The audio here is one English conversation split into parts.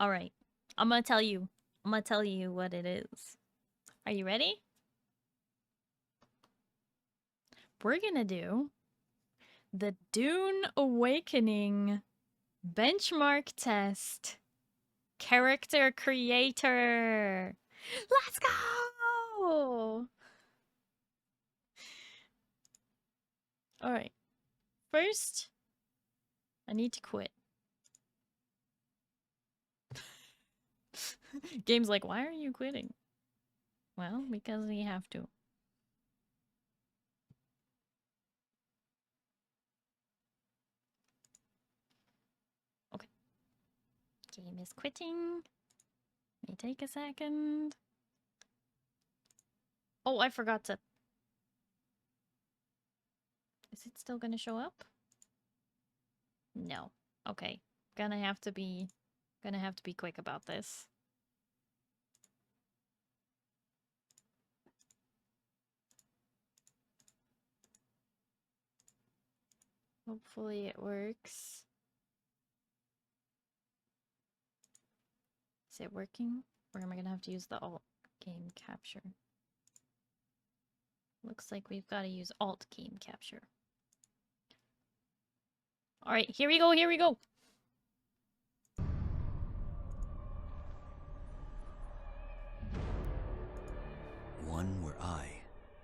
Alright. I'm gonna tell you. I'm gonna tell you what it is. Are you ready? We're gonna do the Dune Awakening benchmark test character creator. Let's go! Alright. First, I need to quit. Game's like, why are you quitting? Well, because we have to. Okay. Game is quitting. Let me take a second. Oh, I forgot to... Is it still gonna show up? No. Okay. Gonna have to be quick about this. Hopefully it works. Is it working? Or am I gonna have to use the alt game capture? Looks like we've got to use alt game capture. Alright, here we go, here we go! One where I,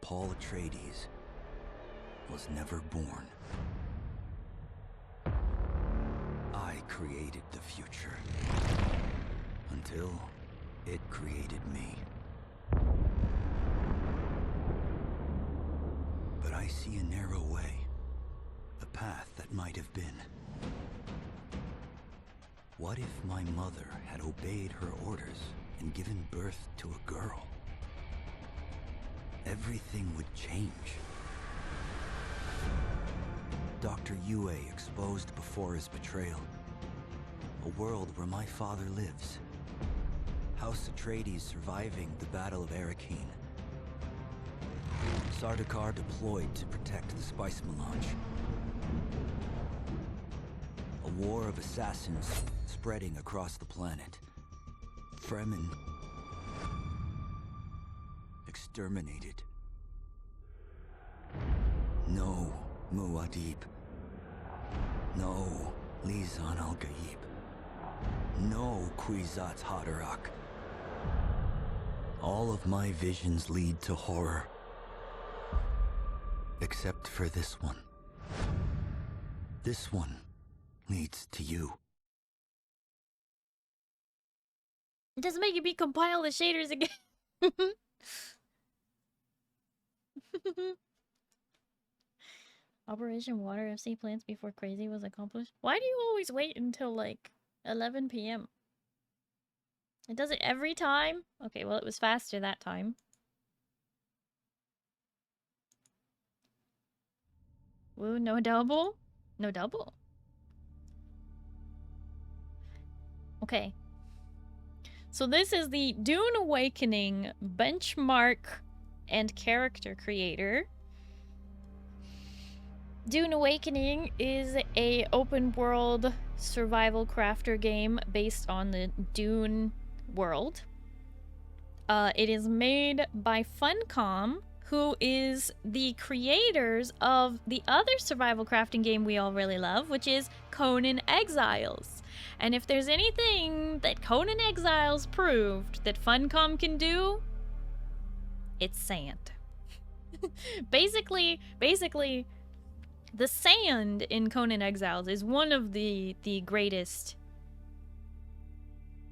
Paul Atreides, was never born. I created the future. Until it created me. But I see a narrow way. A path that might have been. What if my mother had obeyed her orders and given birth to a girl? Everything would change. Dr. Yue exposed before his betrayal. A world where my father lives. House Atreides surviving the Battle of Arrakeen. Sardaukar deployed to protect the spice melange. A war of assassins spreading across the planet. Fremen exterminated. No Muad'Dib. No Lisan al-Gaib. No Kwisatz Haderach. All of my visions lead to horror. Except for this one. This one leads to you. It doesn't make me compile the shaders again. Operation Water FC plans before Crazy was accomplished. Why do you always wait until like 11 p.m.? It does it every time? Okay, well it was faster that time. Woo, no double? No double. Okay. So this is the Dune Awakening benchmark and character creator. Dune Awakening is a open world survival crafter game based on the Dune world. It is made by Funcom, who is the creators of the other survival crafting game we all really love, which is Conan Exiles. And if there's anything that Conan Exiles proved that Funcom can do, it's sand. basically, the sand in Conan Exiles is one of the greatest,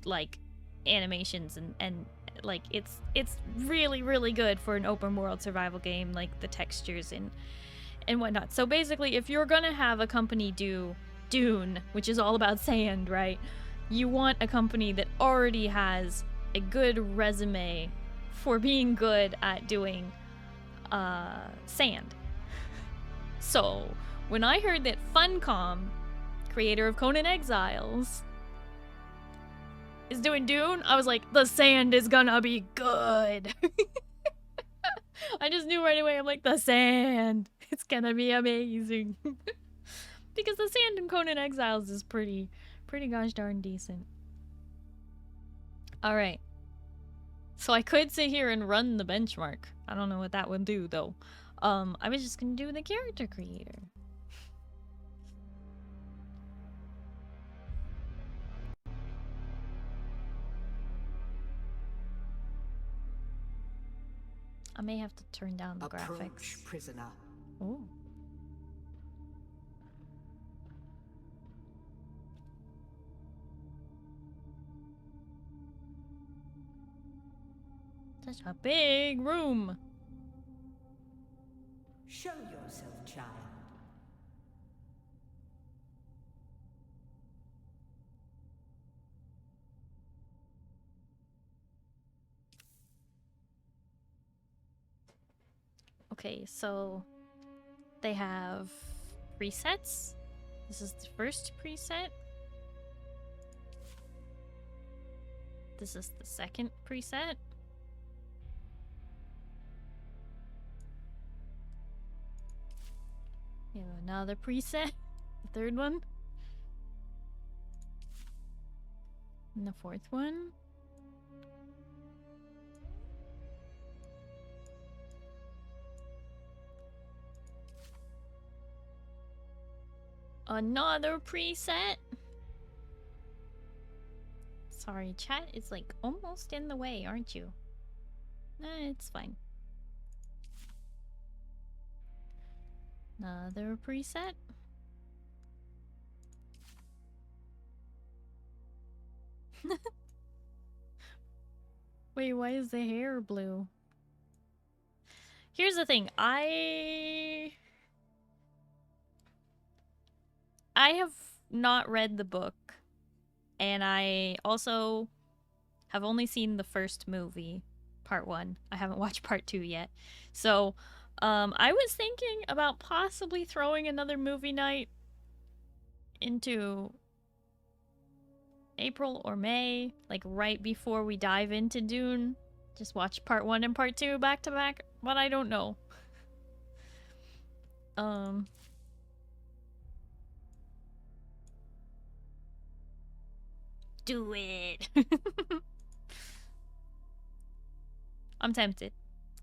like, animations and like it's really, really good for an open world survival game, like the textures and whatnot. So basically, if you're gonna have a company do Dune, which is all about sand, right? You want a company that already has a good resume for being good at doing sand. So when I heard that Funcom, creator of Conan Exiles, is doing Dune, I was like, the sand is gonna be good. I just knew right away. I'm like, the sand, it's gonna be amazing. Because the sand in Conan Exiles is pretty gosh darn decent. Alright. So I could sit here and run the benchmark. I don't know what that would do, though. I was just gonna do the character creator. I may have to turn down the graphics. Prisoner. Ooh. Such a big room. Show yourself, child. Okay, so they have presets. This is the first preset. This is the second preset. We have another preset. The third one. And the fourth one. Another preset. Sorry, chat is like almost in the way, aren't you? It's fine. Another preset. Wait, why is the hair blue? Here's the thing, I have not read the book, and I also have only seen the first movie, part 1. I haven't watched part 2 yet. So, I was thinking about possibly throwing another movie night into April or May, like right before we dive into Dune. Just watch part 1 and part 2 back to back, but I don't know. Do it. I'm tempted.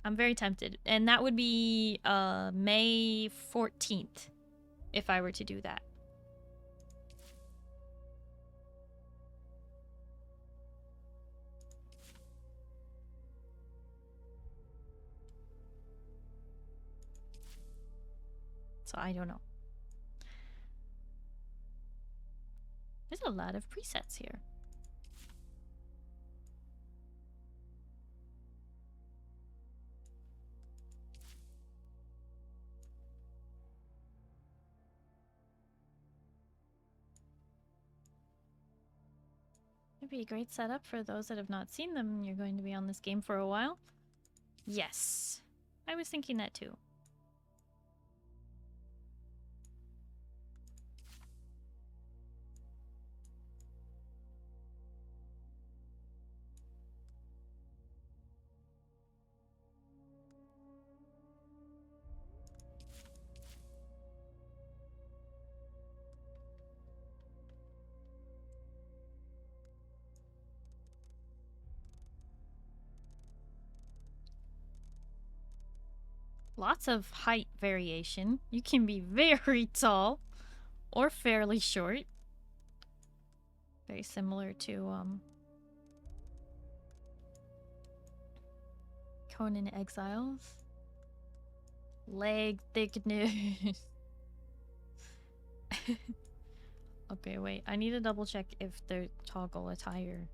I'm very tempted. And that would be May 14th if I were to do that. So I don't know. There's a lot of presets here. It'd be a great setup for those that have not seen them and you're going to be on this game for a while. Yes. I was thinking that too. Lots of height variation. You can be very tall or fairly short. Very similar to Conan Exiles. Leg thickness. Okay, wait. I need to double check if they're toggle attire.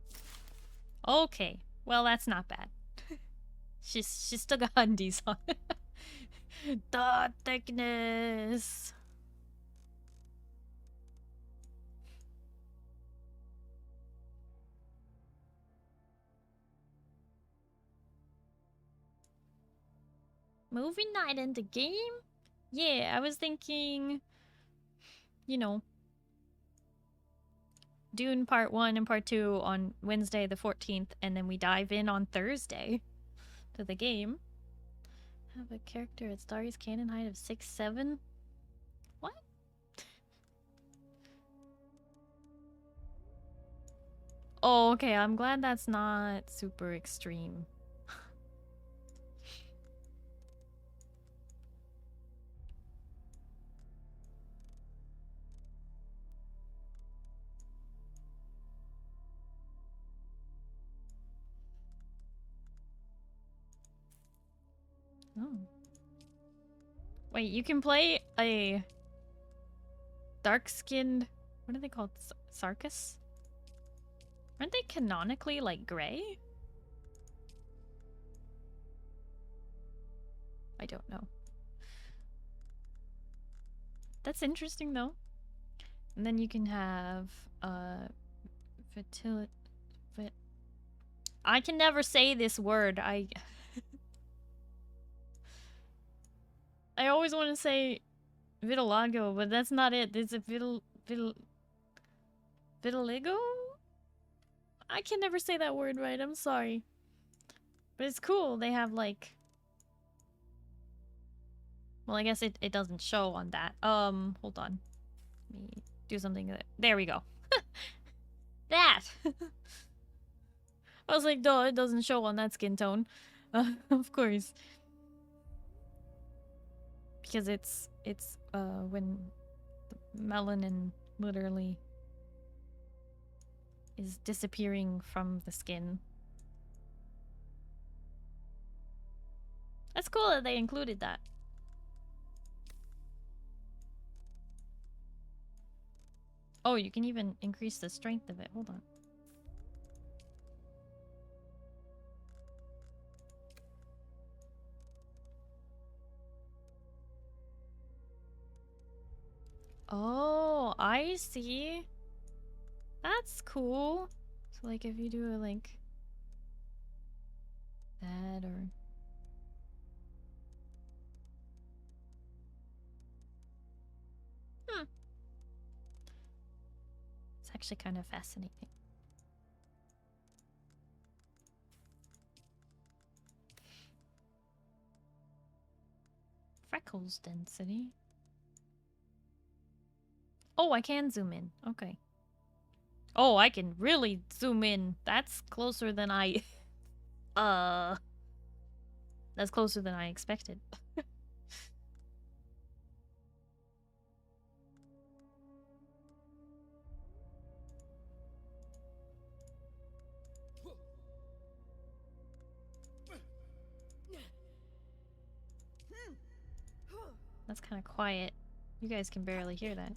Okay. Well, that's not bad. She's still got undies on. The thickness. Movie night in the game? Yeah, I was thinking, you know, Dune part 1 and part 2 on Wednesday the 14th, and then we dive in on Thursday to the game. Have a character at Starry's canon height of 6'7". What? Oh, okay. I'm glad that's not super extreme. Oh. Wait, you can play a dark-skinned... What are they called? Sarkis? Aren't they canonically, like, gray? I don't know. That's interesting, though. And then you can have, I can never say this word. I always want to say vitiligo, but that's not it. It's a vitiligo? I can never say that word right. I'm sorry. But it's cool. They have, like... Well, I guess it doesn't show on that. Hold on. Let me do something. There we go. That! I was like, duh, it doesn't show on that skin tone. Of course. Because it's when the melanin literally is disappearing from the skin. That's cool that they included that. Oh, you can even increase the strength of it. Hold on. Oh, I see. That's cool. So, like, if you do, like, that or... It's actually kind of fascinating. Freckles density. Oh, I can zoom in. Okay. Oh, I can really zoom in. That's closer than I... That's closer than I expected. That's kind of quiet. You guys can barely hear that.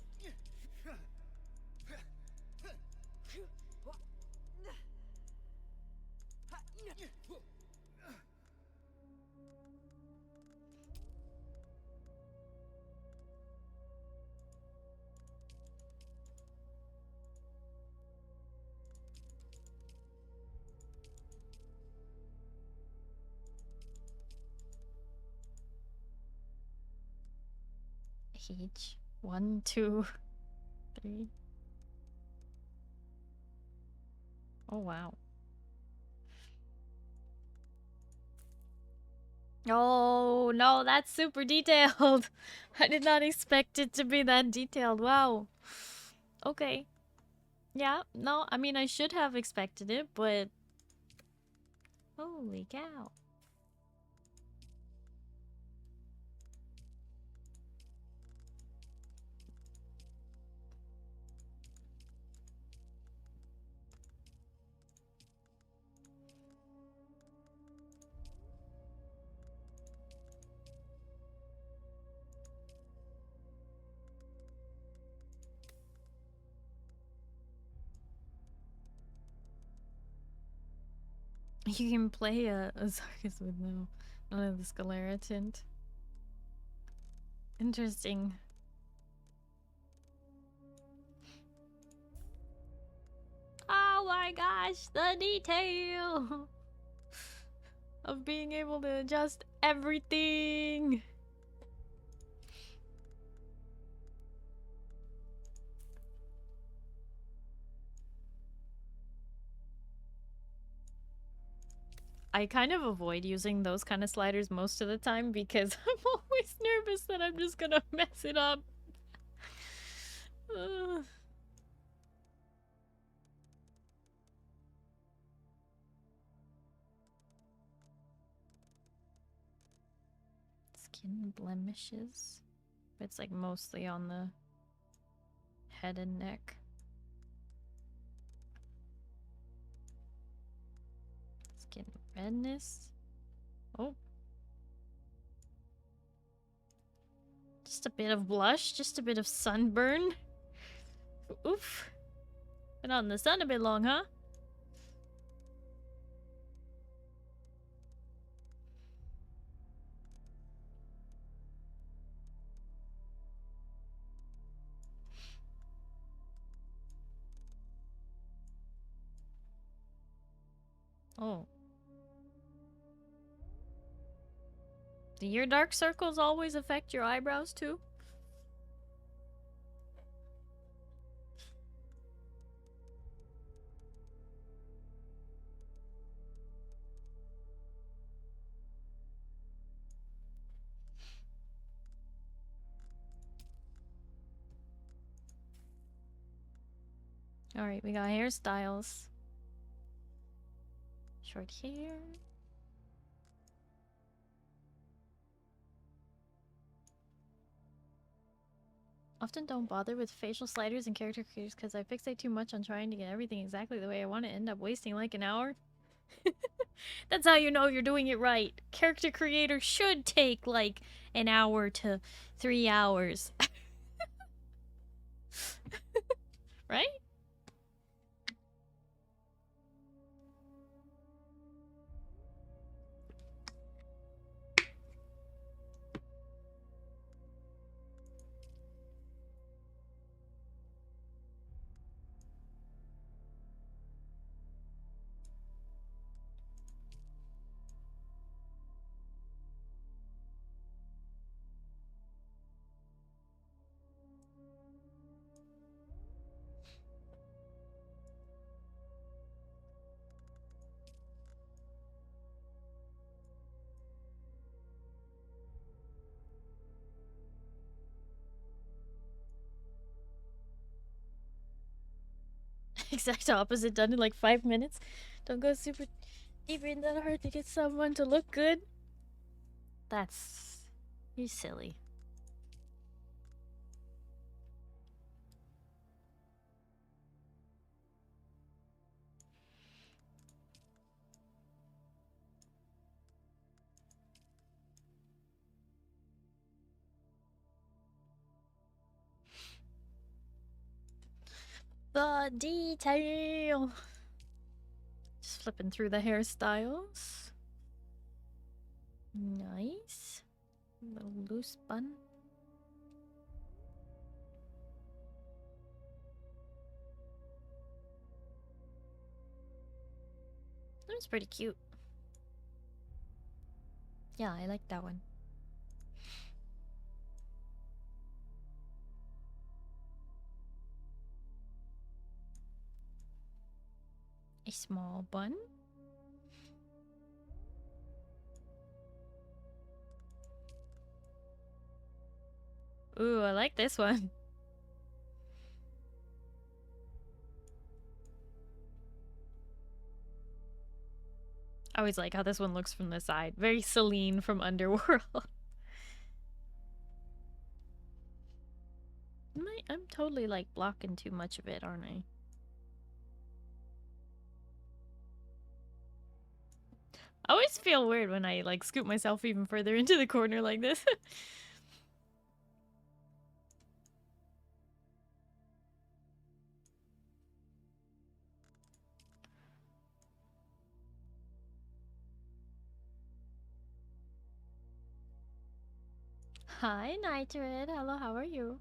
Each. 1, 2, 3. Oh, wow. Oh, no, that's super detailed. I did not expect it to be that detailed. Wow. Okay. Yeah, no, I mean, I should have expected it, but... Holy cow. You can play a Zarkus with none of the Scalera tint. Interesting. Oh my gosh, the detail of being able to adjust everything. I kind of avoid using those kind of sliders most of the time because I'm always nervous that I'm just gonna mess it up. Skin blemishes. It's like mostly on the head and neck. Skin redness. Oh. Just a bit of blush, just a bit of sunburn. Oof. Been out in the sun a bit long, huh? Oh. Do your dark circles always affect your eyebrows too? Alright, we got hairstyles. Short hair. Often don't bother with facial sliders and character creators because I fixate too much on trying to get everything exactly the way I want to end up wasting like an hour. That's how you know you're doing it right. Character creator should take like an hour to 3 hours. Right? Exact opposite, done in like 5 minutes. Don't go super deep in that hard to get someone to look good. That's... You're silly. The detail! Just flipping through the hairstyles. Nice. Little loose bun. That was pretty cute. Yeah, I like that one. A small bun. Ooh, I like this one. I always like how this one looks from the side. Very Celine from Underworld. I'm totally like blocking too much of it, aren't I? I always feel weird when I like scoop myself even further into the corner like this. Hi, Nitrid. Hello, how are you?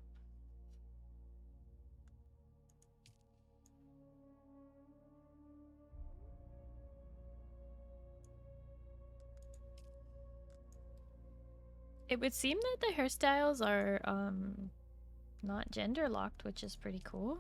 It would seem that the hairstyles are, not gender locked, which is pretty cool.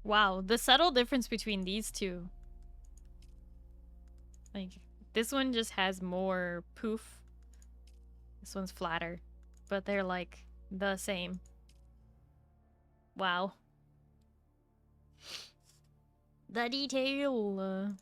Wow, the subtle difference between these two. Like, this one just has more poof. This one's flatter. But they're like the same. Wow. The detail.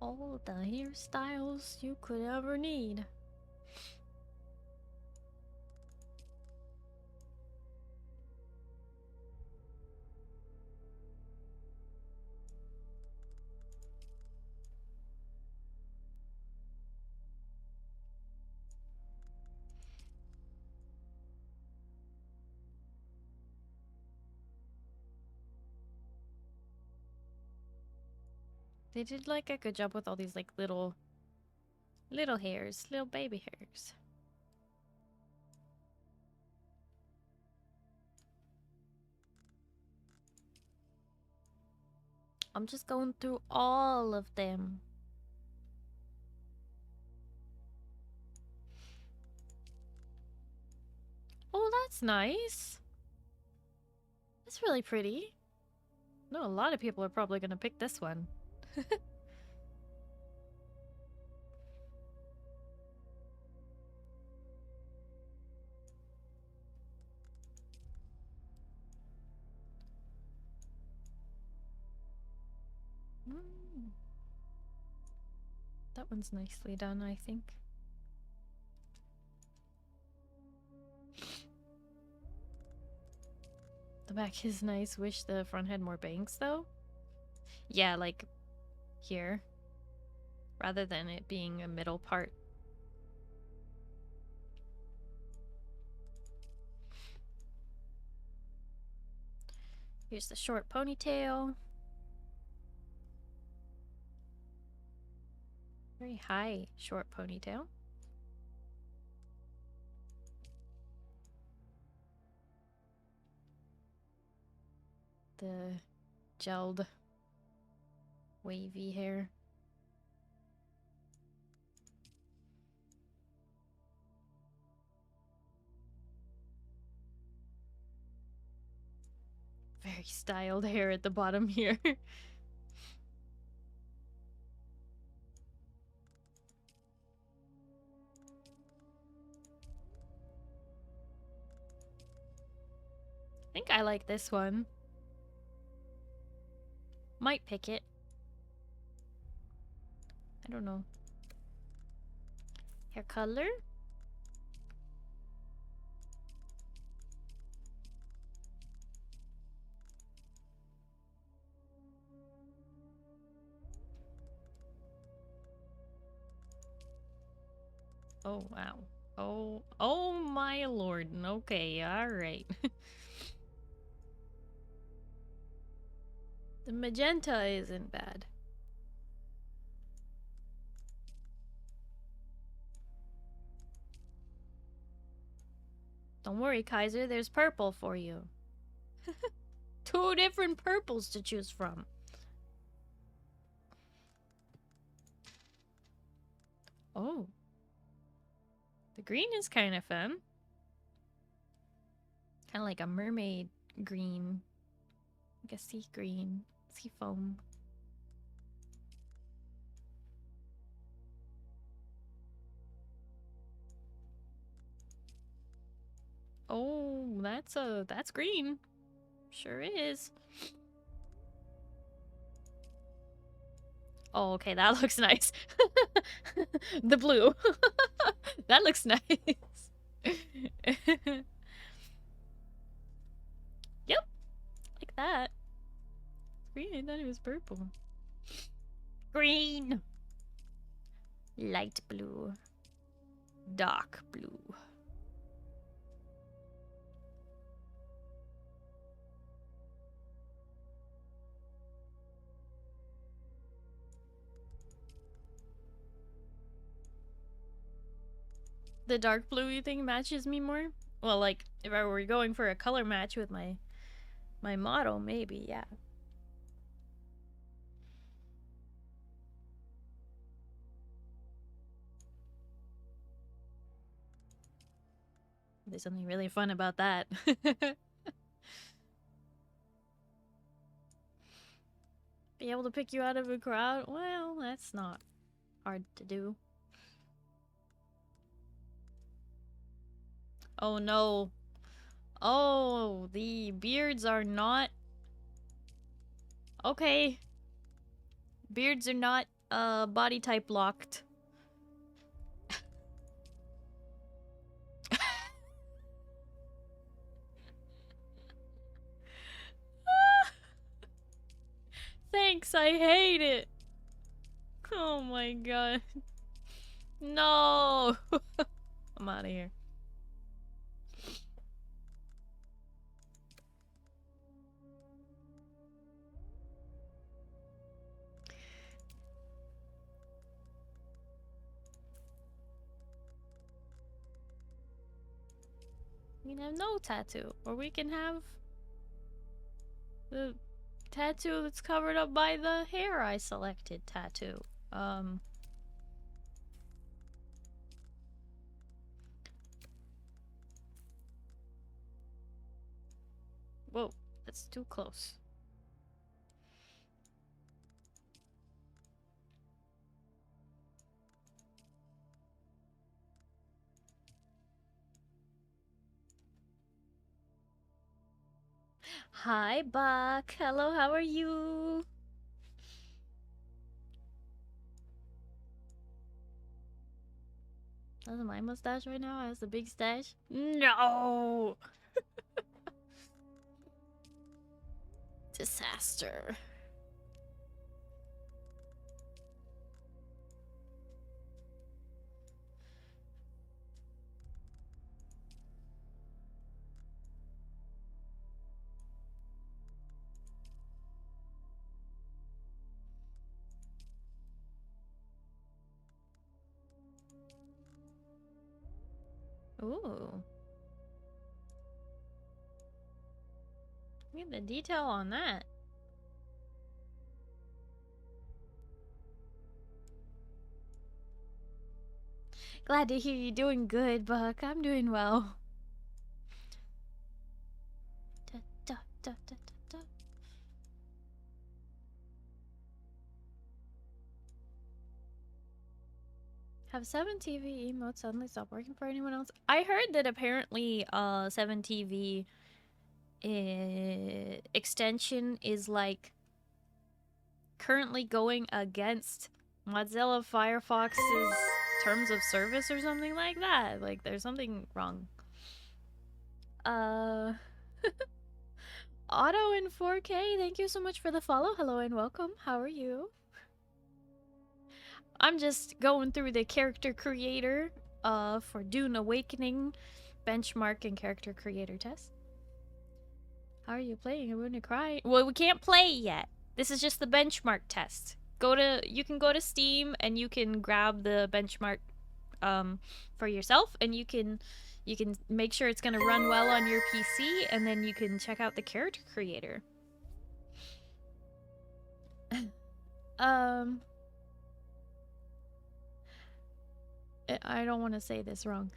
All the hairstyles you could ever need. They did like a good job with all these like little hairs, little baby hairs. I'm just going through all of them. Oh, that's nice. That's really pretty. No, a lot of people are probably gonna pick this one. That one's nicely done, I think. The back is nice. Wish the front had more bangs, though. Yeah, like here. Rather than it being a middle part. Here's the short ponytail. Very high short ponytail. The gelled wavy hair. Very styled hair at the bottom here. I think I like this one. Might pick it. I don't know. Hair color? Oh, wow. Oh my lord. Okay, alright. The magenta isn't bad. Don't worry, Kaiser, there's purple for you. 2 different purples to choose from. Oh. The green is kind of fun. Kind of like a mermaid green. Like a sea green. Sea foam. Oh, that's green. Sure is. Oh, okay, that looks nice. The blue. That looks nice. Yep. Like that. green? I thought it was purple. Green! Light blue. Dark blue. The dark blue thing matches me more? Well, like, if I were going for a color match with my model, maybe, yeah. There's something really fun about that. Be able to pick you out of a crowd? Well, that's not hard to do. Oh no. Oh, the beards are not... Okay. Beards are not, body type locked. Thanks, I hate it. Oh my god. No. I'm out of here. We can have no tattoo, or we can have the tattoo that's covered up by the hair I selected tattoo. Whoa, that's too close. Hi, Buck. Hello, how are you? That's my mustache right now. Has the big stash. No. Disaster. Ooh. Look at the detail on that. Glad to hear you're doing good, Buck. I'm doing well. Da, da, da, da, da, da. Have 7TV emotes suddenly stopped working for anyone else? I heard that apparently 7TV extension is like currently going against Mozilla Firefox's terms of service or something like that. Like there's something wrong. Auto in 4K, thank you so much for the follow. Hello and welcome. How are you? I'm just going through the character creator for Dune Awakening benchmark and character creator test. How are you playing? I'm gonna cry. Well, we can't play yet. This is just the benchmark test. You can go to Steam and you can grab the benchmark for yourself, and you can make sure it's gonna run well on your PC, and then you can check out the character creator. I don't want to say this wrong.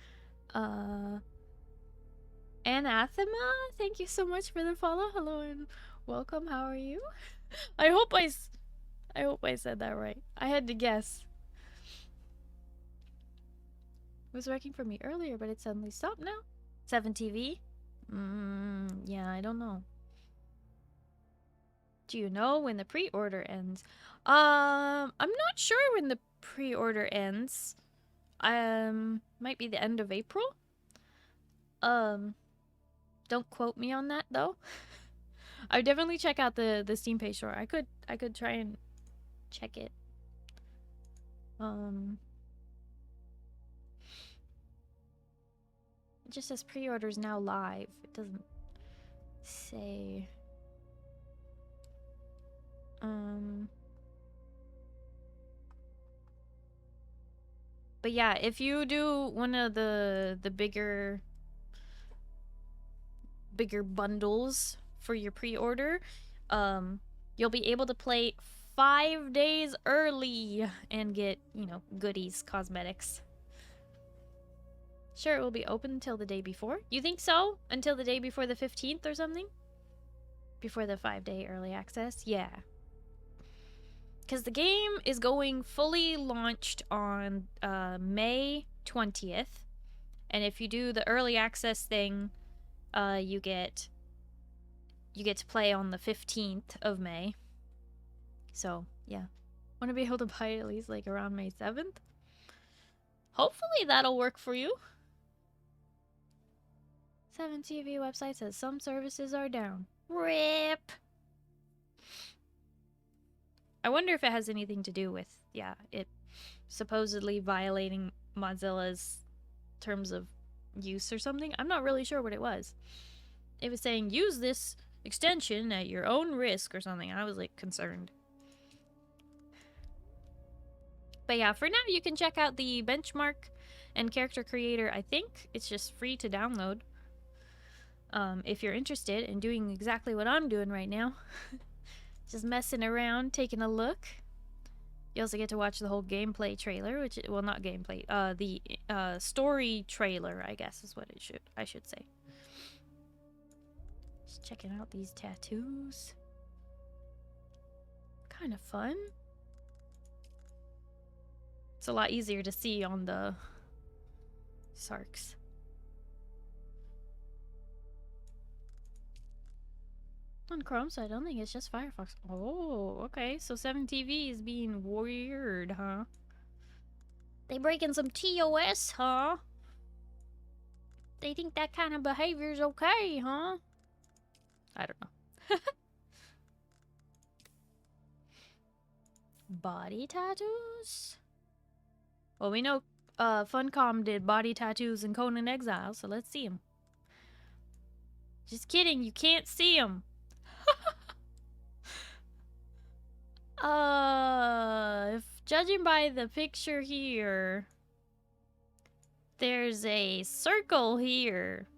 Anathema, thank you so much for the follow. Hello and welcome. How are you? I hope I said that right. I had to guess. It was working for me earlier, but it suddenly stopped now. 7TV? Yeah, I don't know. Do you know when the pre-order ends? I'm not sure when the pre-order ends. Might be the end of April. Don't quote me on that though. I would definitely check out the Steam page store. I could try and check it. It just says pre-orders now live. It doesn't say. But yeah, if you do one of the bigger bundles for your pre-order, you'll be able to play 5 days early and get, you know, goodies, cosmetics. Sure, it will be open until the day before. You think so? Until the day before the 15th or something? Before the 5-day early access? Yeah. Because the game is going fully launched on May 20th. And if you do the early access thing, you get to play on the 15th of May. So, yeah. Want to be able to buy it at least like around May 7th? Hopefully that'll work for you. 7TV website says some services are down. RIP! I wonder if it has anything to do with, yeah, it supposedly violating Mozilla's terms of use or something. I'm not really sure what it was. It was saying, use this extension at your own risk or something. I was, like, concerned. But yeah, for now, you can check out the benchmark and character creator. I think it's just free to download. If you're interested in doing exactly what I'm doing right now. Just messing around, taking a look. You also get to watch the whole gameplay trailer, which, well, not gameplay, the story trailer, I guess is what I should say. Just checking out these tattoos. Kind of fun. It's a lot easier to see on the Sarks. On Chrome, so I don't think it's just Firefox. Oh, okay. So 7TV is being weird, huh? They breaking some TOS, huh? They think that kind of behavior is okay, huh? I don't know. Body tattoos? Well, we know Funcom did body tattoos in Conan Exile, so let's see them. Just kidding, you can't see them. If judging by the picture here, there's a circle here.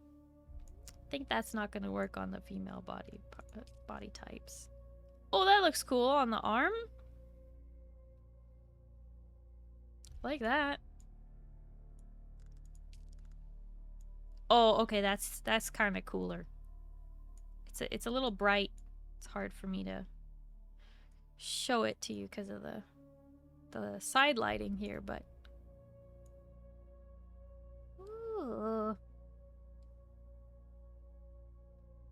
I think that's not gonna work on the female body types. Oh, that looks cool on the arm. Like that. Oh, okay, that's kind of cooler. It's a little bright. It's hard for me to show it to you because of the side lighting here, but ooh.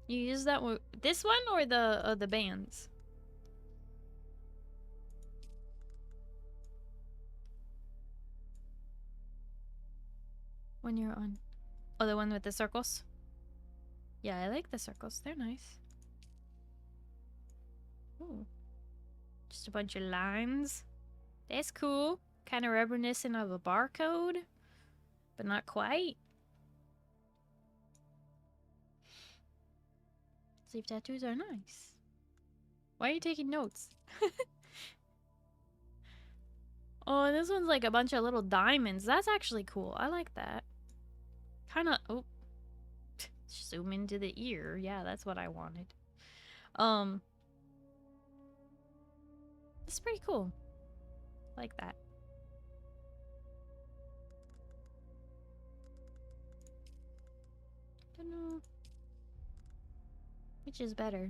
You use that one, this one, or the bands? When you're on, oh, the one with the circles. Yeah, I like the circles. They're nice. Ooh. Just a bunch of lines. That's cool. Kind of reminiscent of a barcode, but not quite. Sleeve tattoos are nice. Why are you taking notes? Oh, this one's like a bunch of little diamonds. That's actually cool. I like that. Kind of, oh. Zoom into the ear. Yeah, that's what I wanted. It's pretty cool. Like that. Don't know which is better.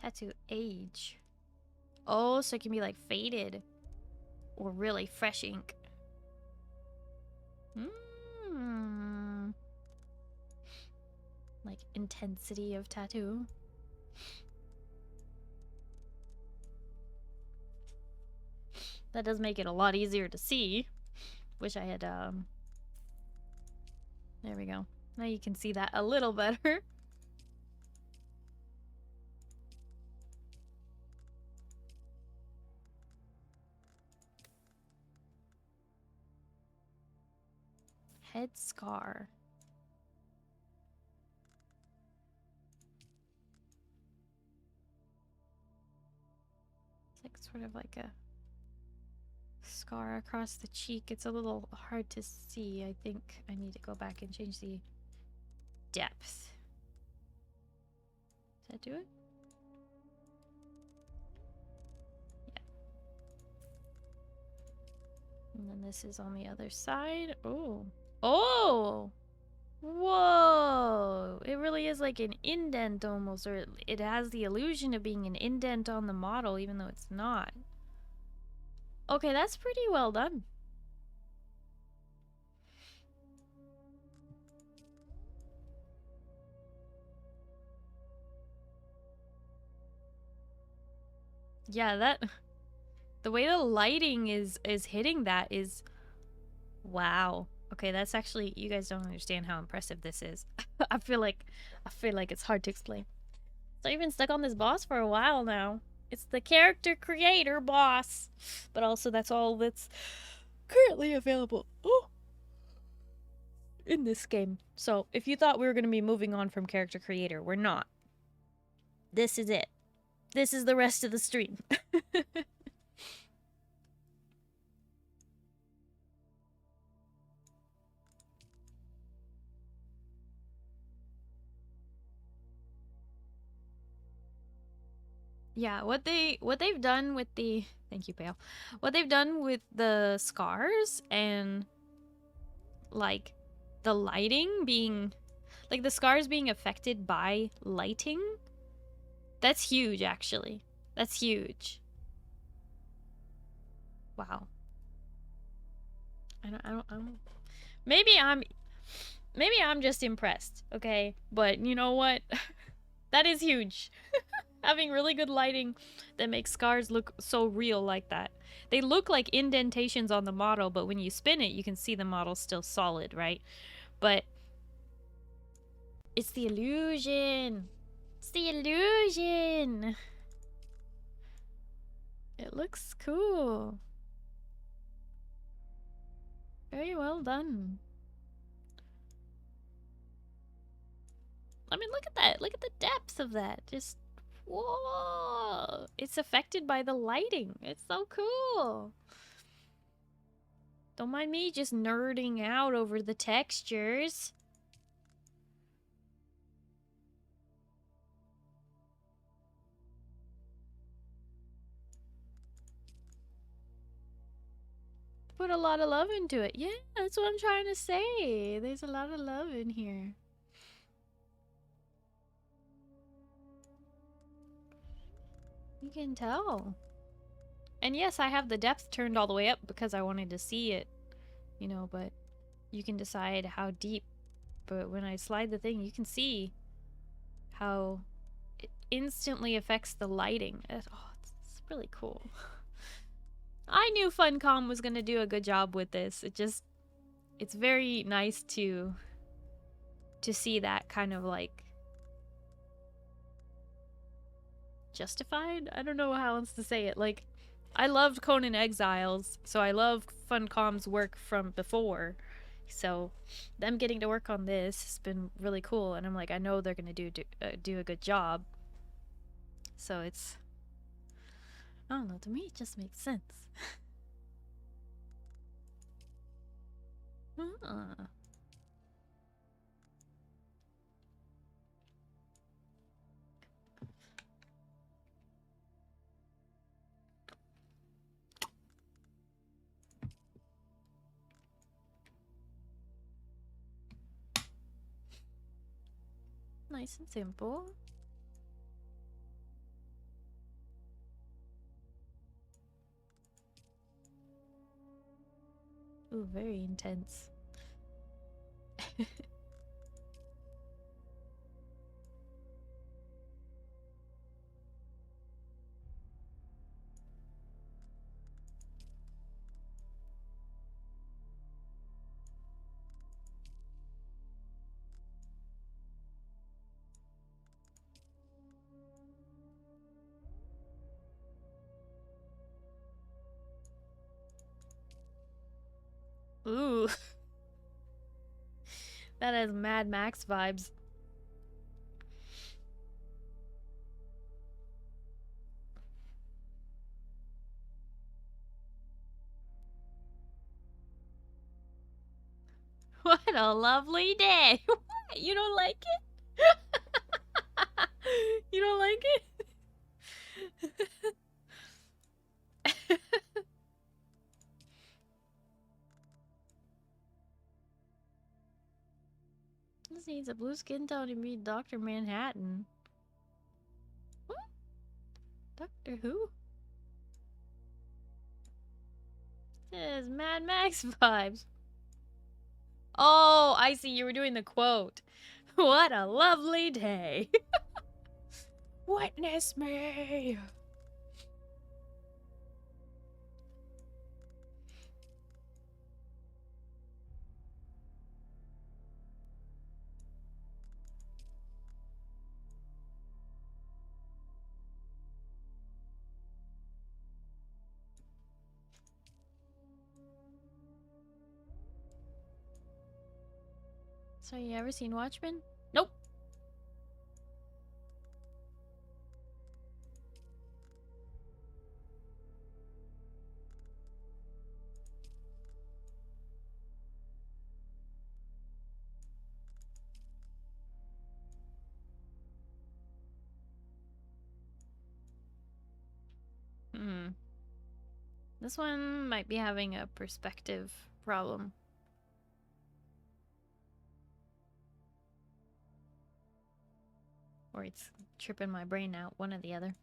Tattoo age. Oh, so it can be like faded or really fresh ink. Like intensity of tattoo. That does make it a lot easier to see. Wish I had, there we go. Now you can see that a little better. Head scar. It's like sort of like a scar across the cheek. It's a little hard to see. I think I need to go back and change the depth. Does that do it? Yeah. And then this is on the other side. Oh. Oh! Whoa! It really is like an indent almost, or it has the illusion of being an indent on the model, even though it's not. Okay, that's pretty well done. Yeah, that... The way the lighting is hitting that is... Wow. Okay, that's actually... You guys don't understand how impressive this is. I feel like it's hard to explain. So I've been stuck on this boss for a while now. It's the character creator boss. But also that's all that's currently available in this game. So if you thought we were going to be moving on from character creator, we're not. This is it. This is the rest of the stream. Yeah, what they've done with the thank you, Pale. What they've done with the scars and like the lighting being like the scars being affected by lighting, that's huge actually. That's huge. Wow. I don't maybe I'm just impressed, okay? But you know what? That is huge. Having really good lighting that makes scars look so real like that. They look like indentations on the model, but when you spin it, you can see the model still solid, right? But it's the illusion. It's the illusion. It looks cool. Very well done. I mean, look at that. Look at the depth of that. Just, whoa. It's affected by the lighting. It's so cool. Don't mind me just nerding out over the textures. Put a lot of love into it. Yeah, that's what I'm trying to say. There's a lot of love in here. You can tell. And yes, I have the depth turned all the way up because I wanted to see it, you know, but you can decide how deep. But when I slide the thing, you can see how it instantly affects the lighting. Oh, it's really cool. I knew Funcom was going to do a good job with this. It's very nice to see that kind of like justified? I don't know how else to say it. Like, I loved Conan Exiles, so I love Funcom's work from before. So them getting to work on this has been really cool, and I'm like, I know they're gonna do a good job. So it's, I don't know, to me it just makes sense. Nice and simple. Ooh, very intense. Ooh. That has Mad Max vibes. What a lovely day. What? You don't like it? You don't like it? This needs a blue skin tone to be Dr. Manhattan. What? Doctor who? This is Mad Max vibes. Oh, I see. You were doing the quote. What a lovely day. Witness me. So you ever seen Watchmen? Nope. This one might be having a perspective problem. Or it's tripping my brain out, one or the other.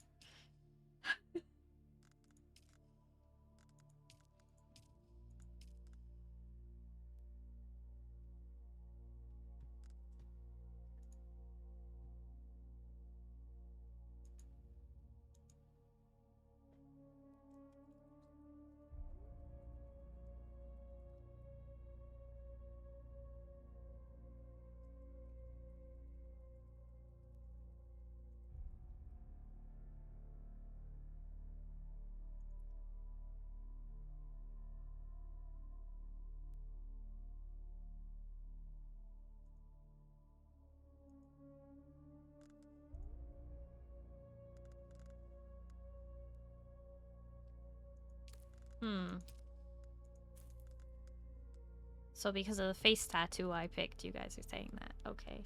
So because of the face tattoo I picked, you guys are saying that. Okay.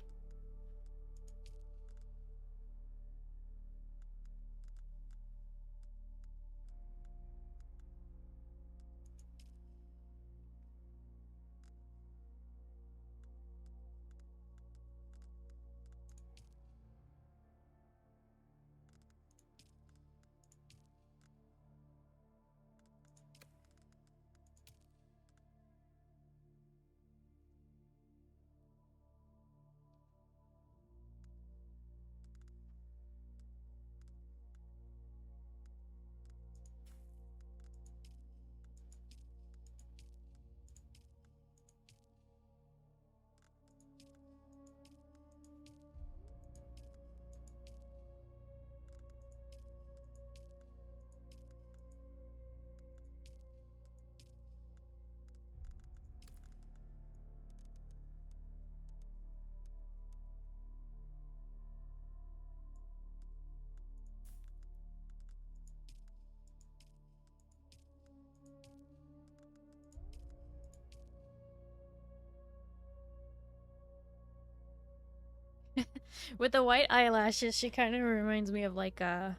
With the white eyelashes, she kind of reminds me of like an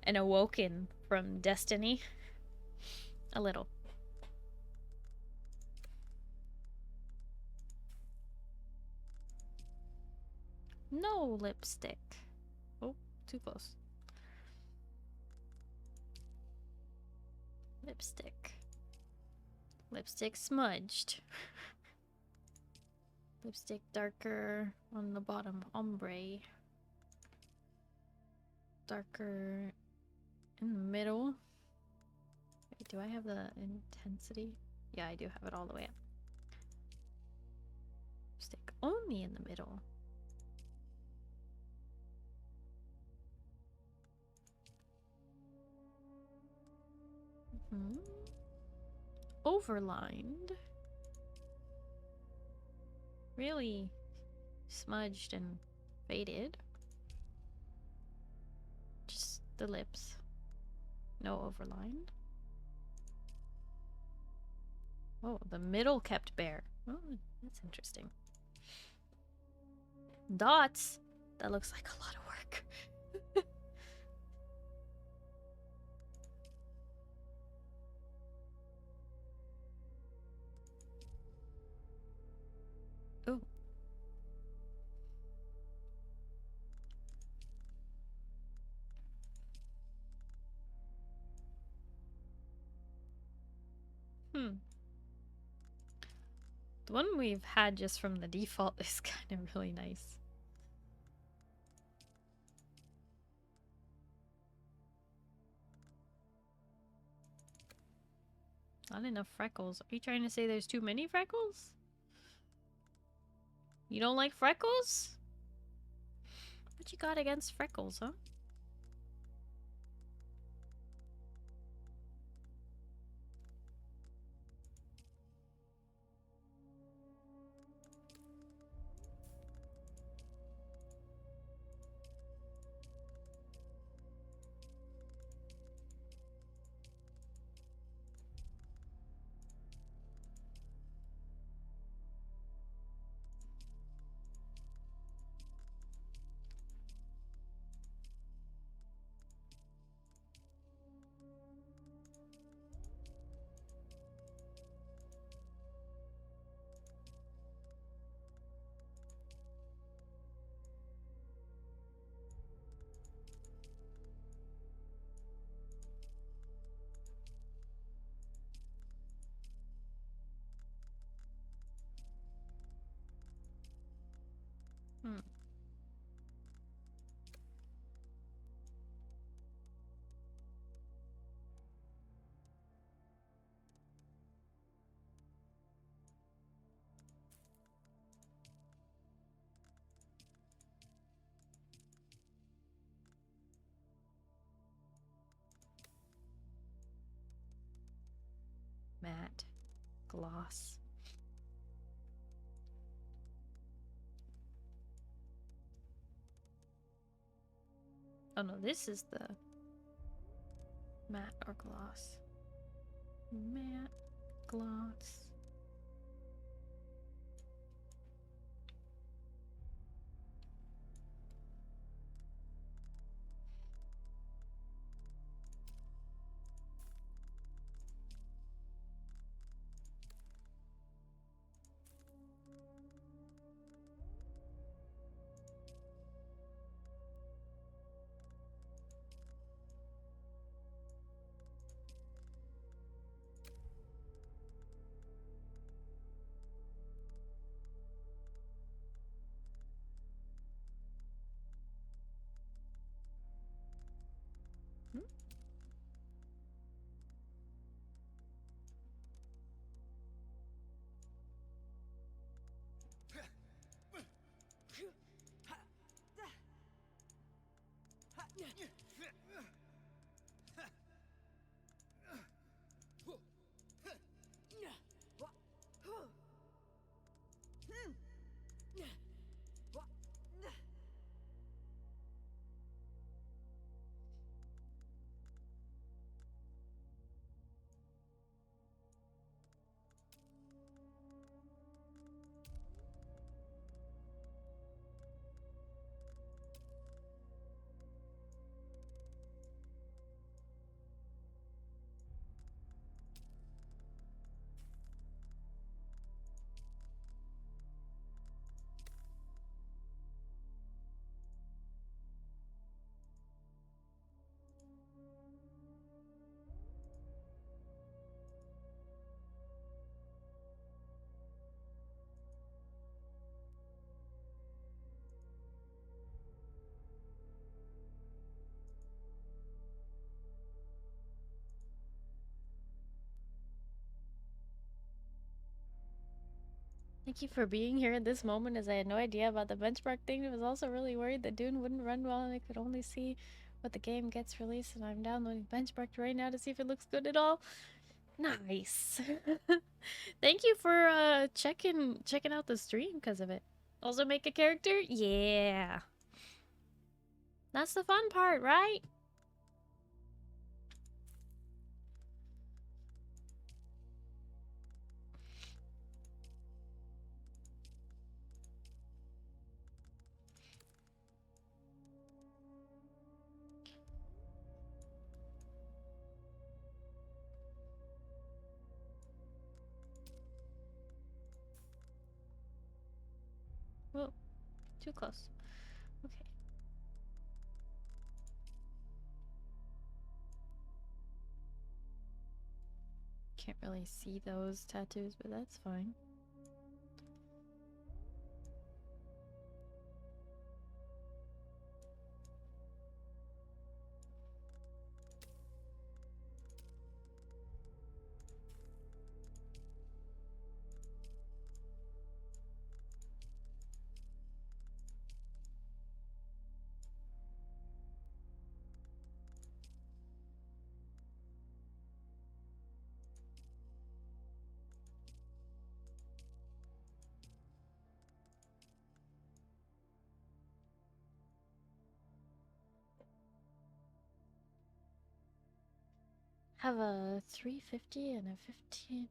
Awoken from Destiny. A little. No lipstick. Oh, too close. Lipstick. Lipstick smudged. Lipstick darker on the bottom, ombre. Darker in the middle. Wait, do I have the intensity? Yeah, I do have it all the way up. Lipstick only in the middle. Overlined. really smudged and faded. Just the lips. No overline. Oh, the middle kept bare. Oh, that's interesting. Dots? That looks like a lot of work. Oh. The one we've had just from the default is kind of really nice. Not enough freckles. Are you trying to say there's too many freckles? You don't like freckles? What you got against freckles, huh? Matte. Gloss. Oh no, this is the matte or gloss. Matte, gloss. Thank you for being here at this moment, as I had no idea about the benchmark thing. I was also really worried that Dune wouldn't run well and I could only see what the game gets released, and I'm downloading benchmarked right now to see if it looks good at all. Nice. Thank you for checking out the stream because of it. Also make a character? Yeah. That's the fun part, right? Whoa, too close. Okay. Can't really see those tattoos, but that's fine. Have a 350 and a 15.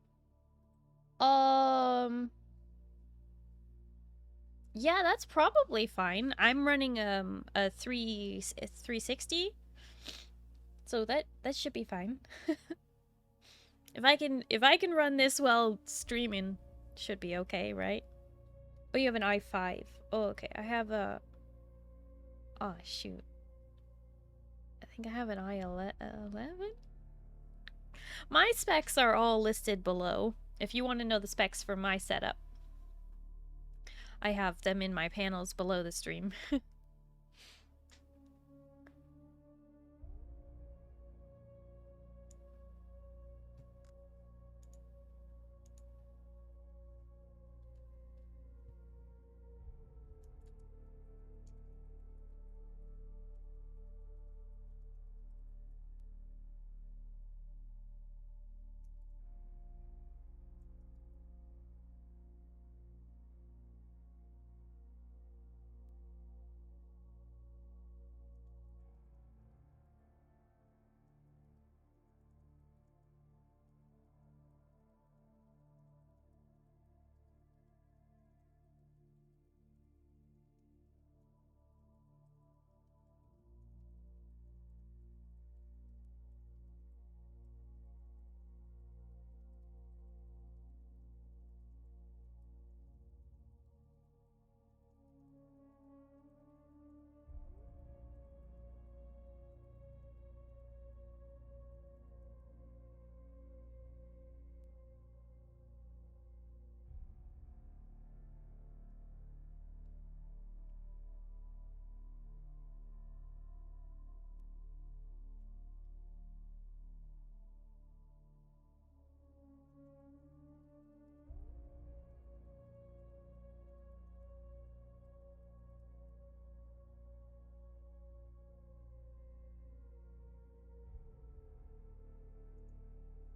Yeah, that's probably fine. I'm running a 360. So that should be fine. If I can run this while streaming, should be okay, right? Oh, you have an i5. Oh, okay. I have a oh shoot. I think I have an i11. My specs are all listed below. If you want to know the specs for my setup, I have them in my panels below the stream.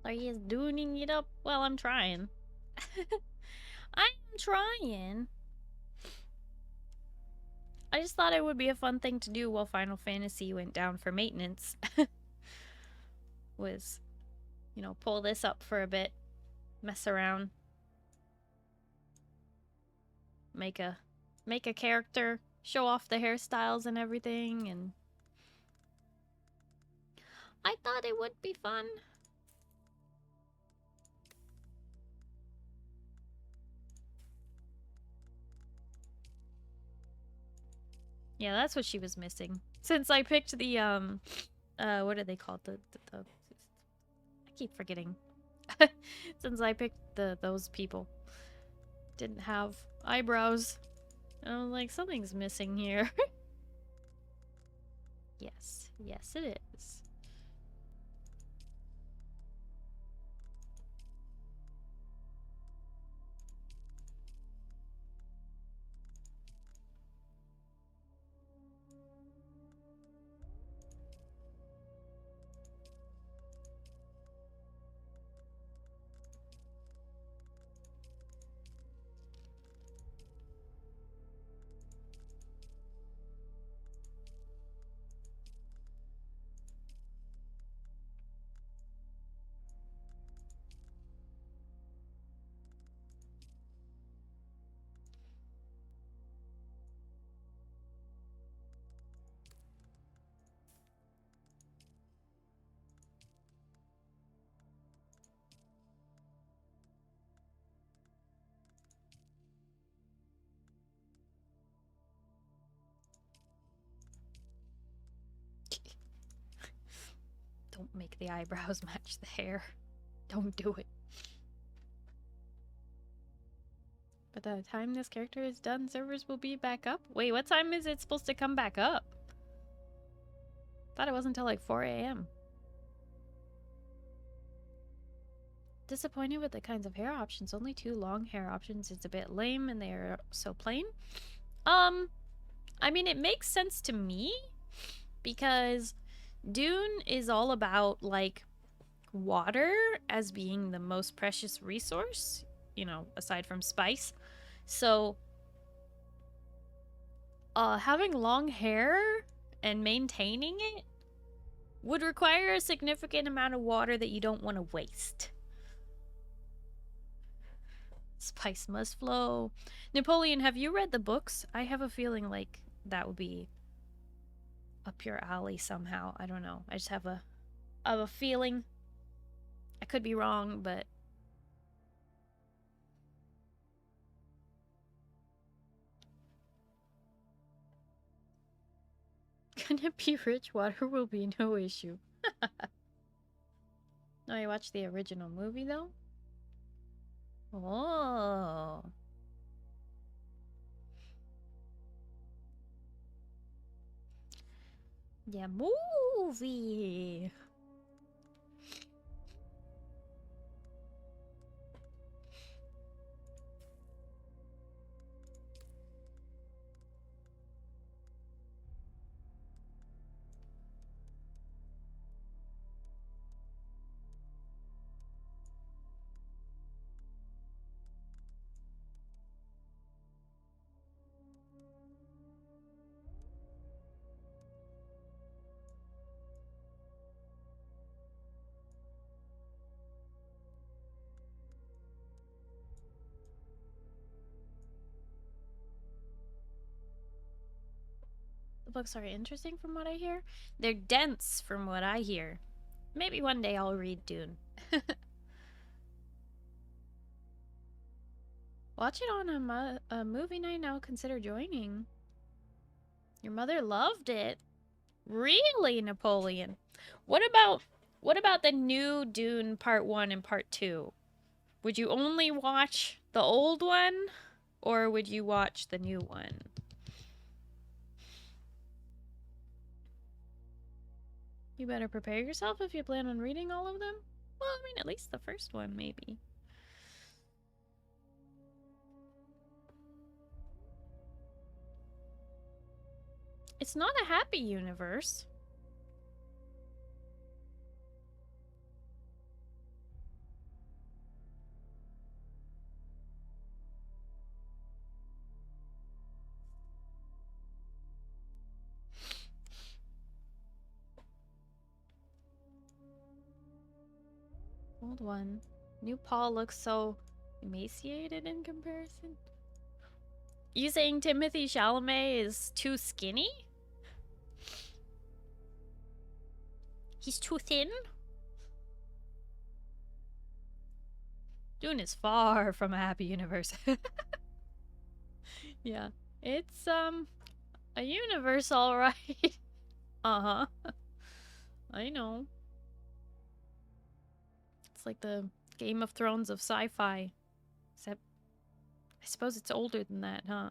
Are you doing it up? Well, I'm trying. I'm trying. I just thought it would be a fun thing to do while Final Fantasy went down for maintenance. Was, you know, pull this up for a bit, mess around, make a character, show off the hairstyles and everything, and I thought it would be fun. Yeah, that's what she was missing. Since I picked the what are they called? The I keep forgetting. Since I picked those people. Didn't have eyebrows. I was like, something's missing here. Yes. Yes, it is. Don't make the eyebrows match the hair. Don't do it. By the time this character is done, servers will be back up? Wait, what time is it supposed to come back up? Thought it wasn't until like 4 a.m. Disappointed with the kinds of hair options. Only 2 long hair options. It's a bit lame and they're so plain. I mean, it makes sense to me because Dune is all about like water as being the most precious resource, you know, aside from spice. So having long hair and maintaining it would require a significant amount of water that you don't want to waste. Spice must flow. Napoleon, have you read the books? I have a feeling like that would be up your alley somehow. I don't know. I just have a feeling. I could be wrong, but gonna be rich. Water will be no issue. No, I watched the original movie though. Oh. Yeah, movie. The books are interesting from what I hear. They're dense from what I hear. Maybe one day I'll read Dune. Watch it on a movie night now. Consider joining. Your mother loved it. Really, Napoleon? What about the new Dune Part 1 and Part 2? Would you only watch the old one, or would you watch the new one? You better prepare yourself if you plan on reading all of them. Well, I mean, at least the first one, maybe. It's not a happy universe. Old one. New Paul looks so emaciated in comparison. You saying Timothée Chalamet is too skinny? He's too thin? Dune is far from a happy universe. Yeah. It's, a universe, alright. Uh-huh. I know. It's like the Game of Thrones of sci-fi. Except, I suppose it's older than that, huh?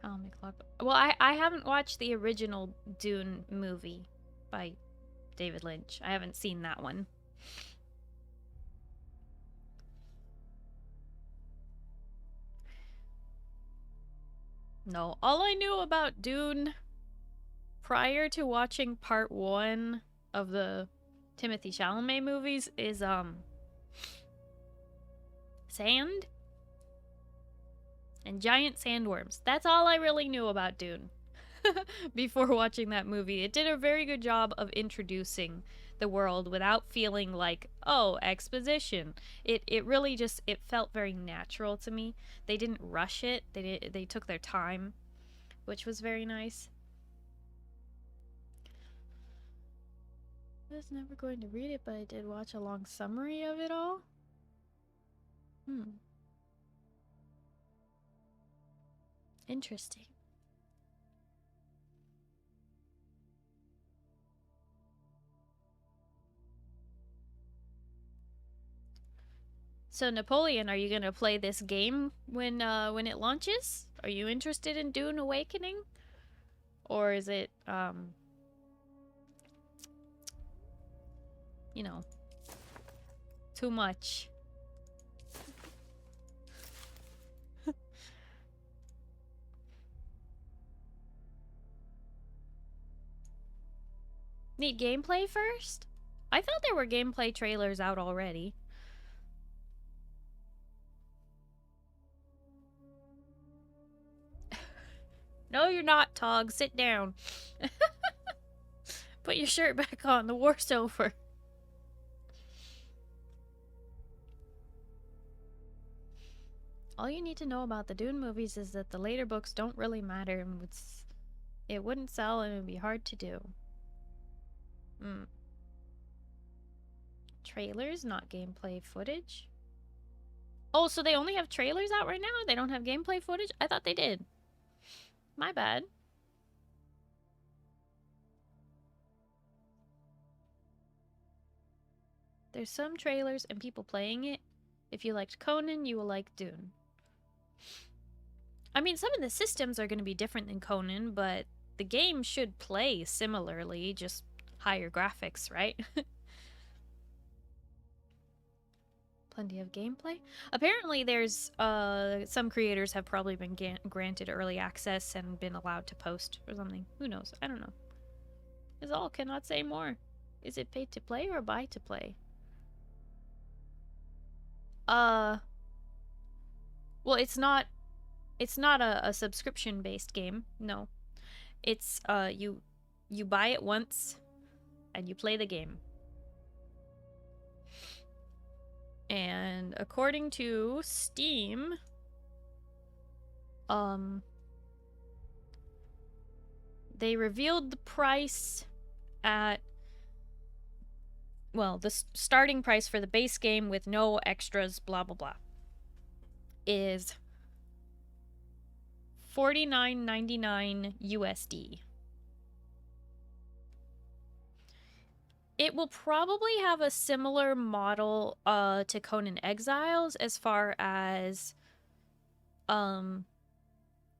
Comic Club. Well, I haven't watched the original Dune movie by David Lynch. I haven't seen that one. No, all I knew about Dune prior to watching part 1 of the Timothée Chalamet movies is sand and giant sandworms. That's all I really knew about Dune before watching that movie. It did a very good job of introducing the world without feeling like, oh, exposition. It really just, it felt very natural to me. They didn't rush it. They took their time, which was very nice. I was never going to read it, but I did watch a long summary of it all. Interesting. So Napoleon, are you gonna play this game when it launches? Are you interested in Dune Awakening? Or is it you know, too much? Need gameplay first? I thought there were gameplay trailers out already. No, you're not, Tog. Sit down. Put your shirt back on. The war's over. All you need to know about the Dune movies is that the later books don't really matter, and it wouldn't sell and it would be hard to do. Trailers, not gameplay footage? Oh, so they only have trailers out right now? They don't have gameplay footage? I thought they did. My bad. There's some trailers and people playing it. If you liked Conan, you will like Dune. I mean, some of the systems are going to be different than Conan, but the game should play similarly, just higher graphics, right? Plenty of gameplay. Apparently there's some creators have probably been granted early access and been allowed to post or something. Who knows? I don't know. Is all, cannot say more. Is it pay to play or buy to play? Well, it's not a subscription based game. No. It's you buy it once and you play the game. And according to Steam, they revealed the price at, well, the starting price for the base game with no extras, blah blah blah, is $49.99 USD. It will probably have a similar model to Conan Exiles as far as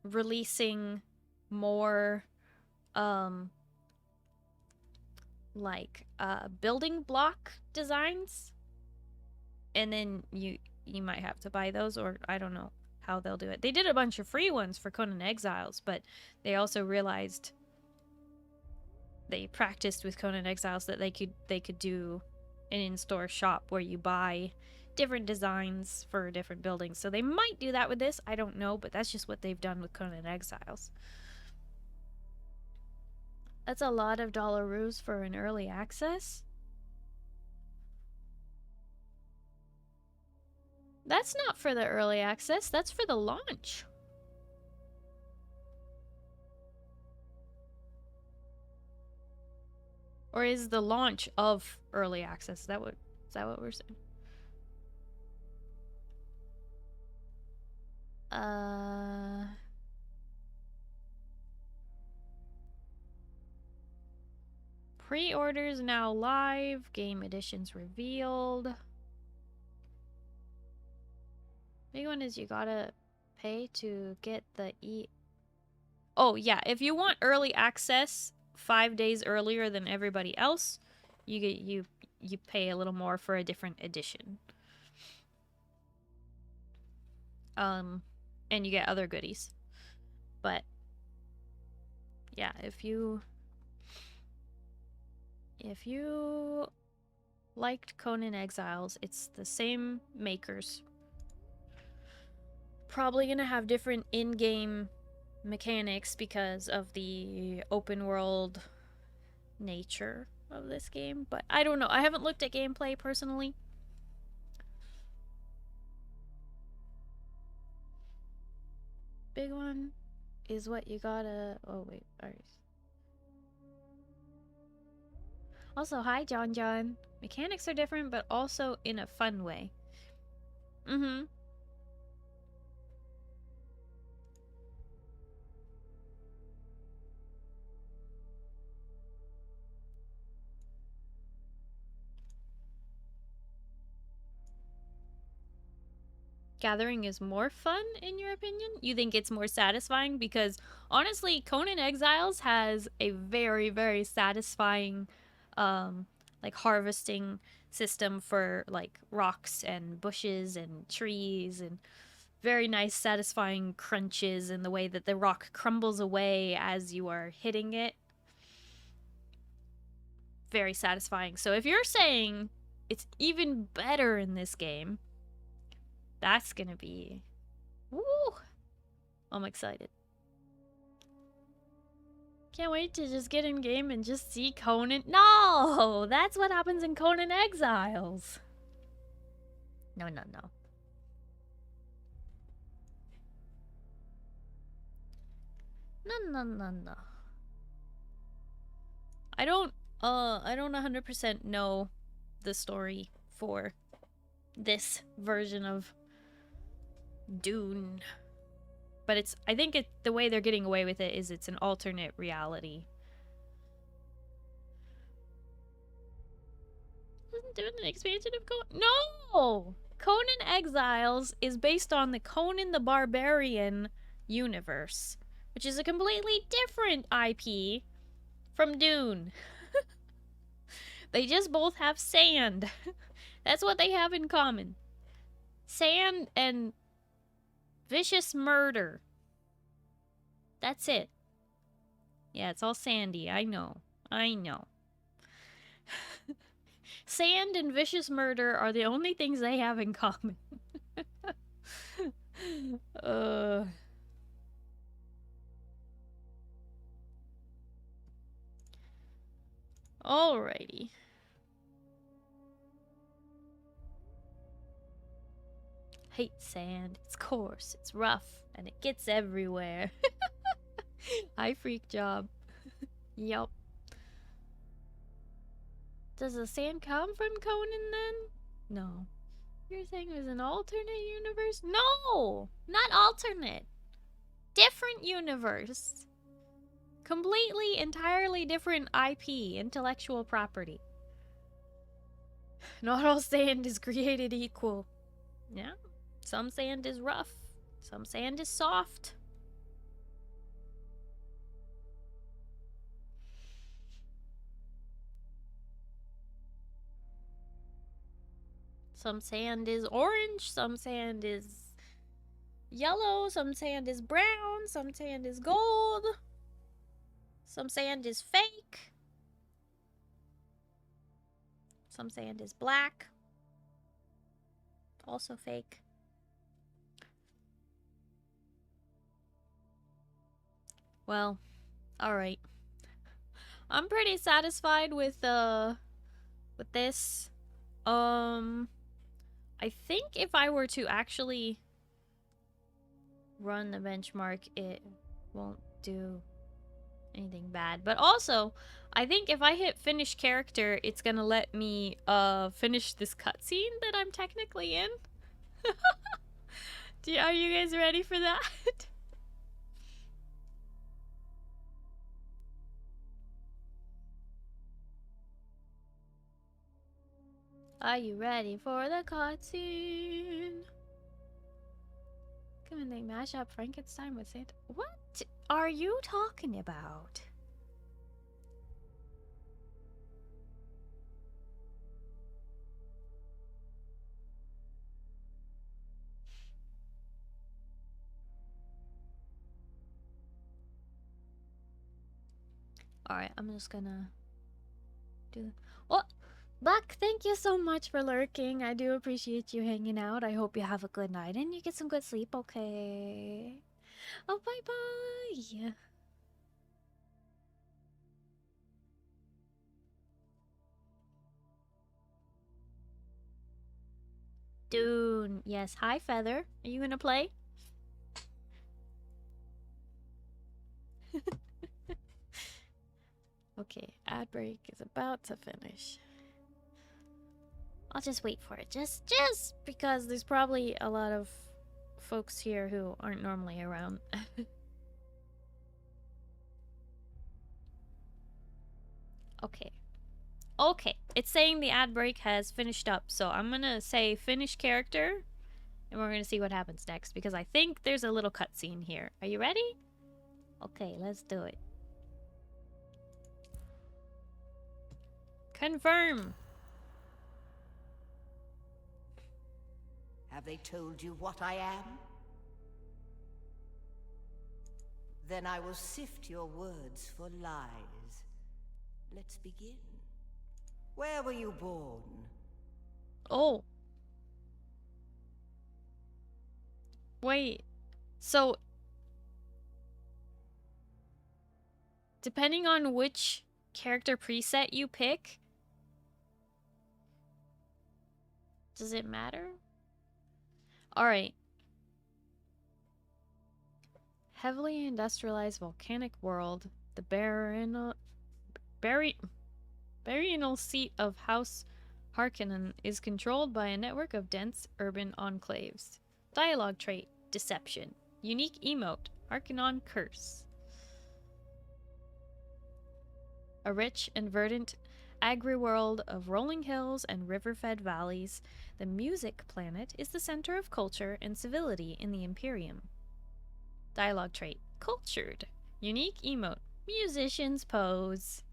releasing more building block designs, and then you might have to buy those, or I don't know how they'll do it. They did a bunch of free ones for Conan Exiles, but they also realized, they practiced with Conan Exiles, that they could do an in-store shop where you buy different designs for different buildings. So they might do that with this, I don't know, but that's just what they've done with Conan Exiles. That's a lot of dollaroos for an early access. That's not for the early access, that's for the launch. Or is the launch of early access? Is that what we're saying? Pre-orders now live. Game editions revealed. Big one is you gotta pay to get the Oh yeah, if you want early access 5 days earlier than everybody else, you pay a little more for a different edition. And you get other goodies. But yeah, if you liked Conan Exiles, it's the same makers. Probably gonna have different in-game mechanics because of the open world nature of this game, but I don't know. I haven't looked at gameplay personally. Big one is what you gotta... Oh, wait. Alright. Also, hi, John John. Mechanics are different, but also in a fun way. Mm-hmm. Gathering is more fun, in your opinion? You think it's more satisfying? Because, honestly, Conan Exiles has a very, very satisfying, like, harvesting system for, like, rocks and bushes and trees, and very nice, satisfying crunches in the way that the rock crumbles away as you are hitting it. Very satisfying. So if you're saying it's even better in this game, that's gonna be... Woo! I'm excited. Can't wait to just get in game and just see Conan. No! That's what happens in Conan Exiles. No, no, no. No, no, no, no. I don't 100% know the story for this version of Dune. But it's, I think the way they're getting away with it is it's an alternate reality. Isn't Dune an expansion of Conan? No! Conan Exiles is based on the Conan the Barbarian universe, which is a completely different IP from Dune. They just both have sand. That's what they have in common. Sand and vicious murder. That's it. Yeah, it's all sandy. I know. I know. Sand and vicious murder are the only things they have in common. Alrighty. Hate sand. It's coarse, it's rough, and it gets everywhere. Hi, freak job. Yup. Does the sand come from Conan then? No. You're saying it was an alternate universe? No! Not alternate. Different universe. Completely, entirely different IP, intellectual property. Not all sand is created equal. Yeah. Some sand is rough. Some sand is soft. Some sand is orange. Some sand is yellow. Some sand is brown. Some sand is gold. Some sand is fake. Some sand is black. Also fake. Well, alright. I'm pretty satisfied with this. I think if I were to actually run the benchmark, it won't do anything bad. But also, I think if I hit finish character, it's gonna let me finish this cutscene that I'm technically in. Are you guys ready for that? Are you ready for the cutscene? Come on, they mash up Frankenstein with Santa. What are you talking about? Alright, I'm just gonna do... What? Buck, thank you so much for lurking. I do appreciate you hanging out. I hope you have a good night and you get some good sleep, okay? Oh, bye-bye! Dune. Yes. Hi, Feather. Are you gonna play? Okay, ad break is about to finish. I'll just wait for it. Just because there's probably a lot of folks here who aren't normally around. Okay. Okay. It's saying the ad break has finished up, so I'm gonna say finish character, and we're gonna see what happens next, because I think there's a little cutscene here. Are you ready? Okay, let's do it. Confirm. Have they told you what I am? Then I will sift your words for lies. Let's begin. Where were you born? Oh. Wait. So, depending on which character preset you pick, does it matter? Alright. Heavily industrialized volcanic world. The baronial seat of House Harkonnen is controlled by a network of dense urban enclaves. Dialogue trait, deception. Unique emote, Harkonnen curse. A rich and verdant agri-world of rolling hills and river-fed valleys, the music planet is the center of culture and civility in the Imperium. Dialogue trait, cultured. Unique emote, musician's pose.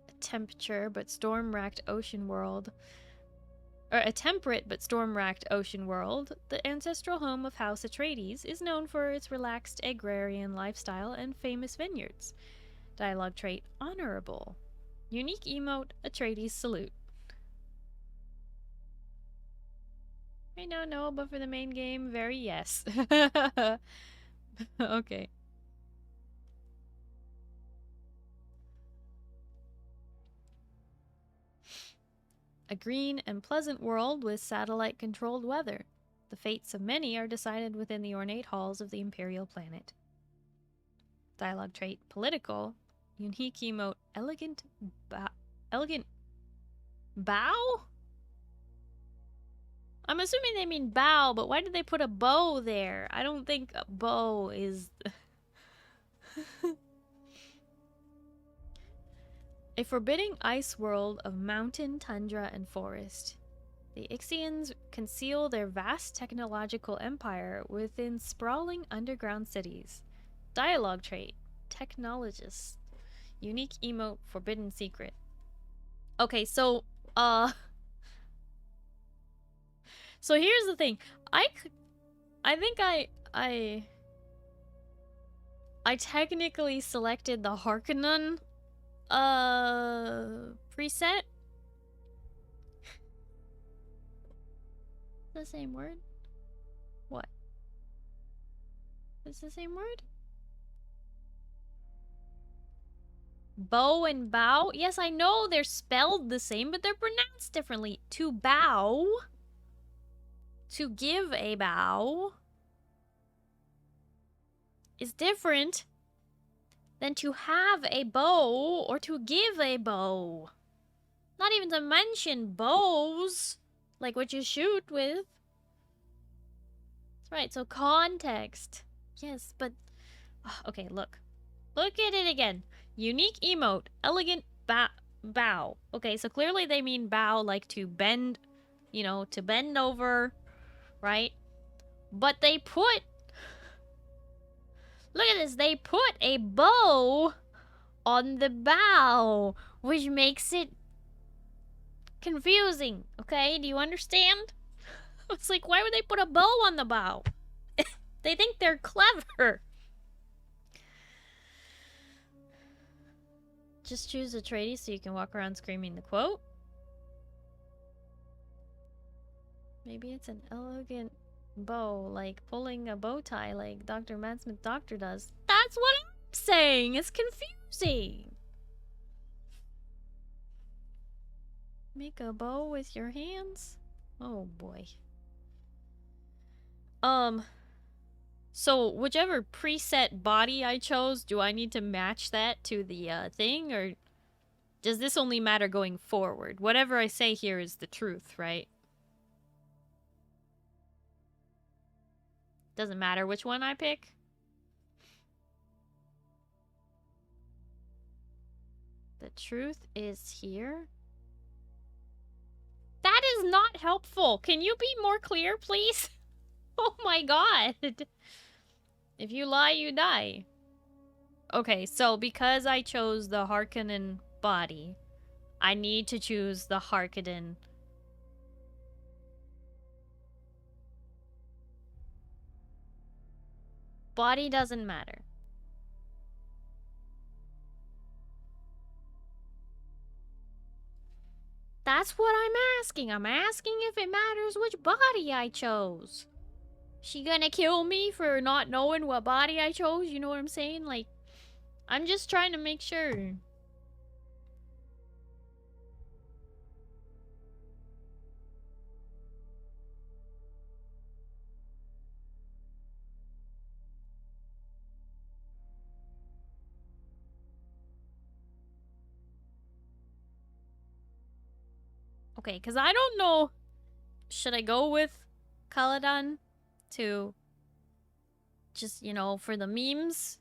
A temperate but storm-racked ocean world. A temperate but storm-racked ocean world, the ancestral home of House Atreides, is known for its relaxed agrarian lifestyle and famous vineyards. Dialogue trait, honorable. Unique emote, Atreides salute. I don't know, but for the main game, very yes. Okay. A green and pleasant world with satellite-controlled weather. The fates of many are decided within the ornate halls of the Imperial planet. Dialogue trait, political. Unique emote, elegant bow? I'm assuming they mean bow, but why did they put a bow there? I don't think a bow is... A forbidding ice world of mountain, tundra, and forest. The Ixians conceal their vast technological empire within sprawling underground cities. Dialogue trait, technologist. Unique emote, forbidden secret. Okay, so, so here's the thing. I think I technically selected the Harkonnen preset. The same word? What? It's the same word? Bow and bow? Yes, I know they're spelled the same, but they're pronounced differently. To bow. To give a bow is different than to have a bow or to give a bow. Not even to mention bows, like what you shoot with. That's right, so context. Yes, but... Okay, look. Look at it again. Unique emote, elegant bow. Okay, so clearly they mean bow like to bend, you know, to bend over, right? But they put... Look at this, they put a bow on the bow, which makes it confusing, okay? Do you understand? It's like, why would they put a bow on the bow? They think they're clever. Just choose Atreides so you can walk around screaming the quote. Maybe it's an elegant bow, like pulling a bow tie like Dr. Matt Smith Doctor does. That's what I'm saying! It's confusing! Make a bow with your hands? Oh boy. So whichever preset body I chose, do I need to match that to the thing, or does this only matter going forward? Whatever I say here is the truth, right? Doesn't matter which one I pick? The truth is here? That is not helpful. Can you be more clear, please? Oh my god. If you lie, you die. Okay, so because I chose the Harkonnen body, I need to choose the Harkonnen. Body doesn't matter. That's what I'm asking. I'm asking if it matters which body I chose. She gonna kill me for not knowing what body I chose? You know what I'm saying? Like, I'm just trying to make sure. Okay, because I don't know. Should I go with Caladan to just, you know, for the memes?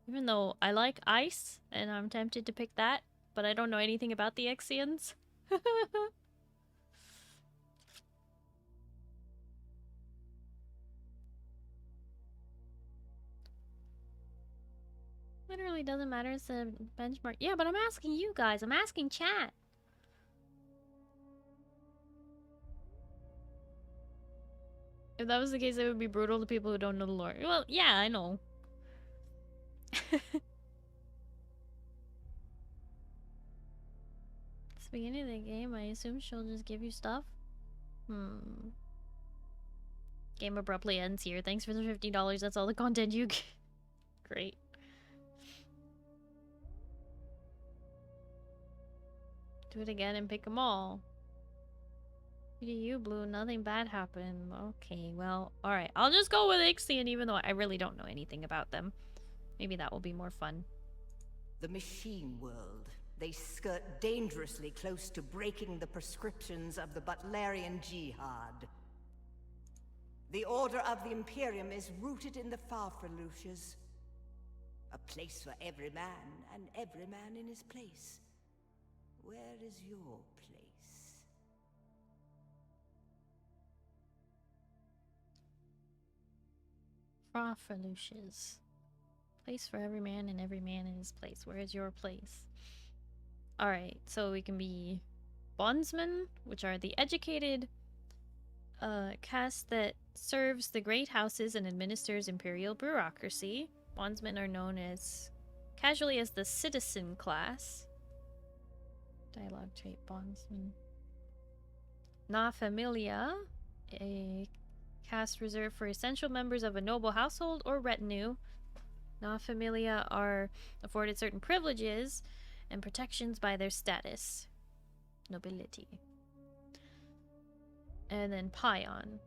Even though I like ice, and I'm tempted to pick that, but I don't know anything about the Exians. Literally doesn't matter, it's a benchmark. Yeah, but I'm asking you guys, I'm asking chat. If that was the case, it would be brutal to people who don't know the lore. Well, yeah, I know. It's the beginning of the game, I assume she'll just give you stuff? Game abruptly ends here. Thanks for the $50, that's all the content you get. Great. Do it again and pick them all. Who do you, Blue? Nothing bad happened. Okay, well, alright. I'll just go with Ixion even though I really don't know anything about them. Maybe that will be more fun. The machine world. They skirt dangerously close to breaking the prescriptions of the Butlerian Jihad. The Order of the Imperium is rooted in the Farfaluches. A place for every man, and every man in his place. Where is your place? Farfaluches. Place for every man and every man in his place. Where is your place? Alright, so we can be bondsmen, which are the educated caste that serves the great houses and administers imperial bureaucracy. Bondsmen are known as casually as the citizen class. Dialogue trait bondsman. Na Familia, a caste reserved for essential members of a noble household or retinue. Na Familia are afforded certain privileges and protections by their status. Nobility. And then Pion.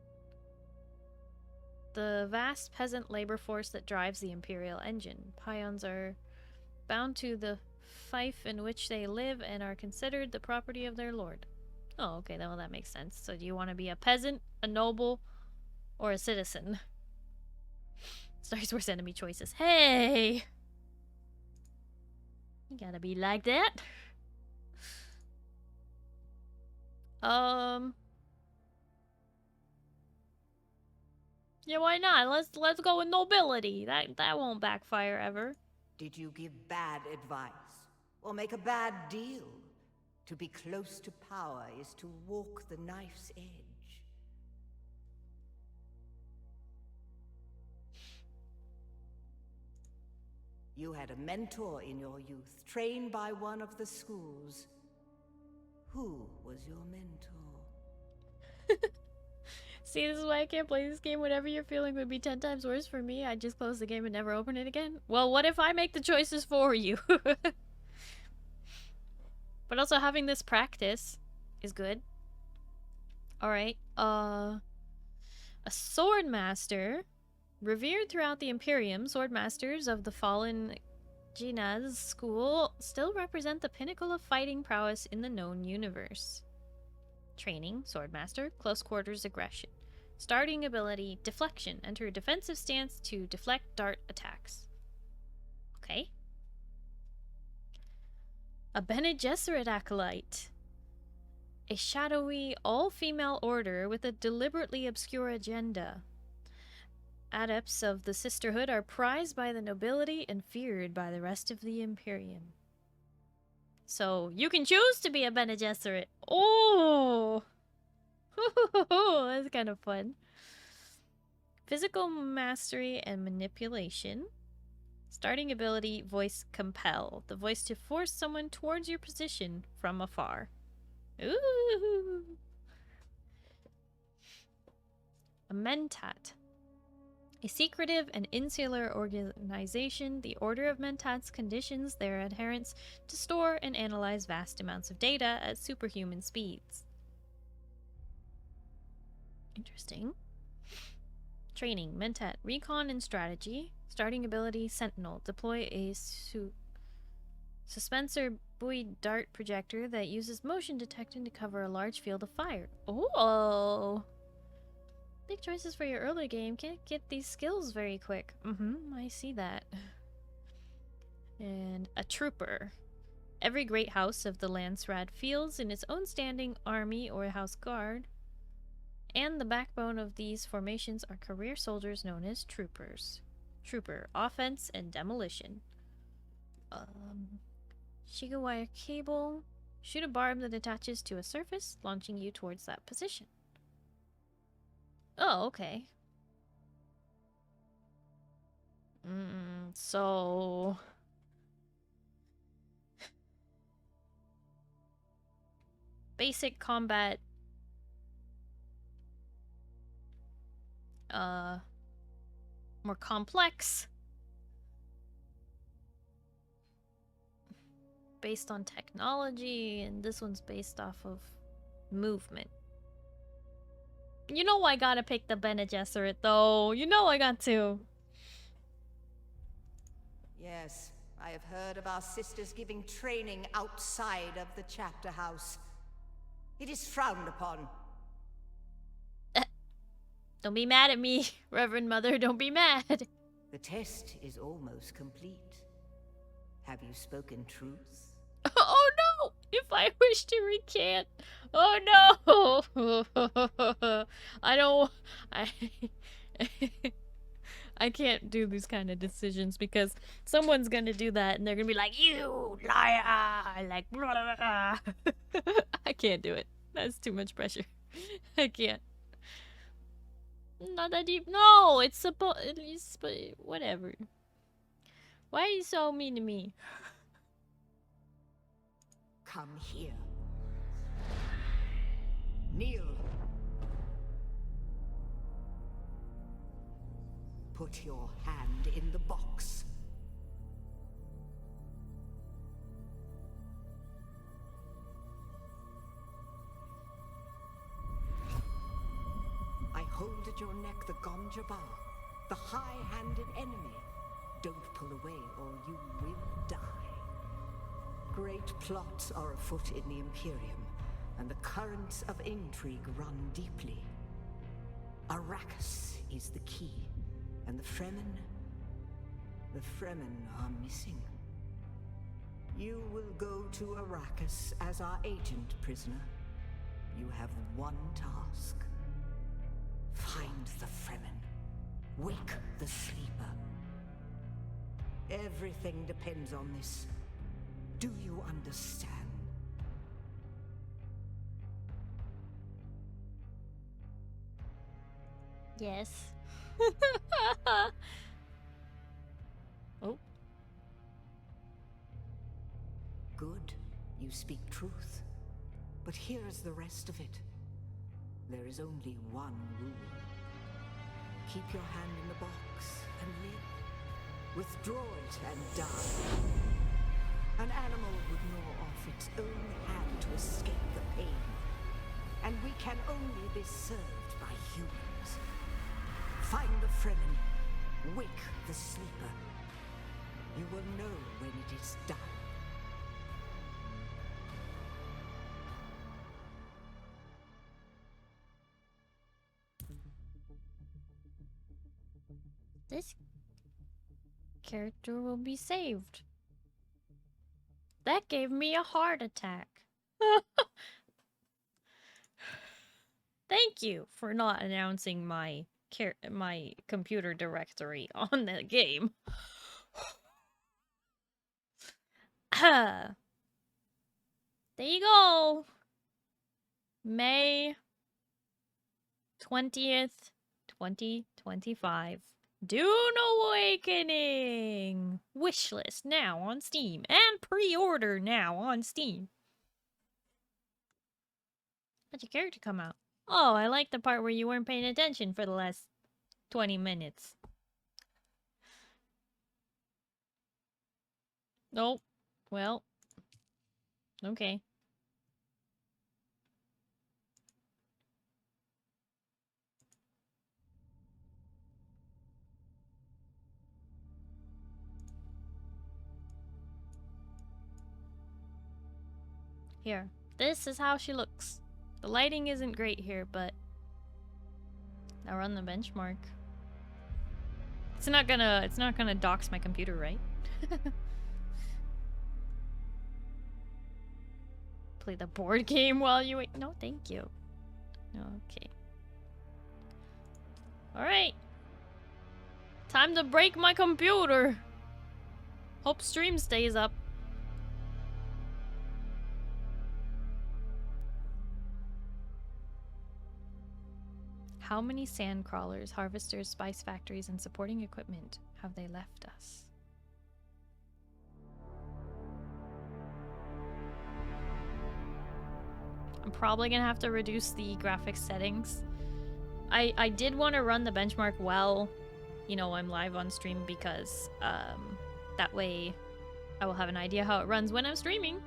The vast peasant labor force that drives the imperial engine. Pions are bound to the fief in which they live and are considered the property of their lord. Oh, okay, well that makes sense. So do you want to be a peasant, a noble, or a citizen? Starry's worst enemy choices. Hey! You gotta be like that. Yeah, why not? Let's go with nobility. That won't backfire ever. Did you give bad advice? Or make a bad deal? To be close to power is to walk the knife's edge. You had a mentor in your youth, trained by one of the schools. Who was your mentor? See, this is why I can't play this game. Whatever you're feeling would be 10 times worse for me. I'd just close the game and never open it again. Well, what if I make the choices for you? But also having this practice is good. Alright, a sword master. Revered throughout the Imperium, sword masters of the fallen Jinaz school still represent the pinnacle of fighting prowess in the known universe. Training, swordmaster, close quarters aggression. Starting ability, deflection. Enter a defensive stance to deflect dart attacks. Okay. A Bene Gesserit acolyte. A shadowy, all-female order with a deliberately obscure agenda. Adepts of the Sisterhood are prized by the nobility and feared by the rest of the Imperium. So, you can choose to be a Bene Gesserit. Oh! That's kind of fun. Physical mastery and manipulation. Starting ability, voice compel. The voice to force someone towards your position from afar. Ooh! A Mentat. A secretive and insular organization, the Order of Mentats conditions their adherents to store and analyze vast amounts of data at superhuman speeds. Interesting. Training, Mentat, recon and strategy. Starting ability, Sentinel. Deploy a suspensor buoy dart projector that uses motion detection to cover a large field of fire. Oh! Big choices for your early game. Can't get these skills very quick. I see that. And a trooper. Every great house of the Landsrad fields in its own standing army or house guard. And the backbone of these formations are career soldiers known as troopers. Trooper, offense and demolition. Shiga wire cable. Shoot a barb that attaches to a surface, launching you towards that position. Oh, okay. So... basic combat... more complex. Based on technology, and this one's based off of movement. You know I gotta pick the Bene Gesserit, though. You know I got to. Yes, I have heard of our sisters giving training outside of the chapter house. It is frowned upon. Don't be mad at me, Reverend Mother. Don't be mad. The test is almost complete. Have you spoken truth? Oh no! If I wish to recant. Oh no! I don't... I can't do these kind of decisions because someone's gonna do that and they're gonna be like, you liar! Like, blah, blah, blah. I can't do it. That's too much pressure. I can't. Not that deep. No! It's supposed... whatever. Why are you so mean to me? Come here. Kneel. Put your hand in the box. I hold at your neck the Gonjabar, the high-handed enemy. Don't pull away or you will die. Great plots are afoot in the Imperium, and the currents of intrigue run deeply. Arrakis is the key, and the Fremen are missing. You will go to Arrakis as our agent, prisoner. You have one task. Find the Fremen. Wake the sleeper. Everything depends on this. Do you understand? Yes. Oh. Good. You speak truth. But here is the rest of it. There is only one rule. Keep your hand in the box and live. Withdraw it and die. An animal would gnaw off its own hand to escape the pain and we can only be served by humans. Find the Fremen, wake the sleeper. You will know when it is done. This character will be saved. That gave me a heart attack. Thank you for not announcing my computer directory on the game. There you go. May 20th, 2025. Dune Awakening! Wishlist now on Steam. And pre-order now on Steam. How'd your character come out? Oh, I like the part where you weren't paying attention for the last 20 minutes. Oh, well. Okay. Here. This is how she looks. The lighting isn't great here, but I'll run the benchmark. It's not gonna dox my computer, right? Play the board game while you wait. No, thank you. Okay. Alright. Time to break my computer. Hope stream stays up. How many sand crawlers, harvesters, spice factories, and supporting equipment have they left us? I'm probably gonna have to reduce the graphics settings. I did want to run the benchmark while, you know, I'm live on stream because that way I will have an idea how it runs when I'm streaming.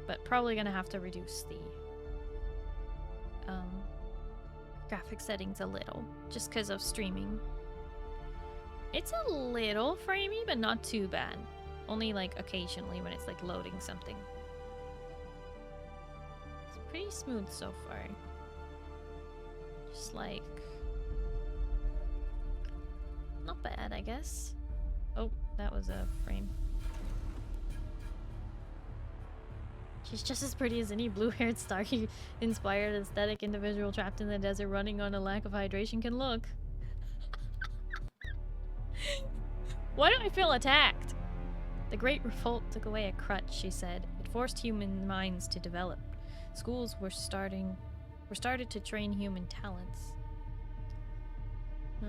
But probably gonna have to reduce the graphic settings a little, just because of streaming. It's a little framey, but not too bad. Only like occasionally when it's like loading something. It's pretty smooth so far. Just like... not bad, I guess. Oh, that was a frame. She's just as pretty as any blue-haired, Starry-inspired aesthetic individual trapped in the desert running on a lack of hydration can look. Why do I feel attacked? The Great Revolt took away a crutch, she said. It forced human minds to develop. Schools were started to train human talents. Oh.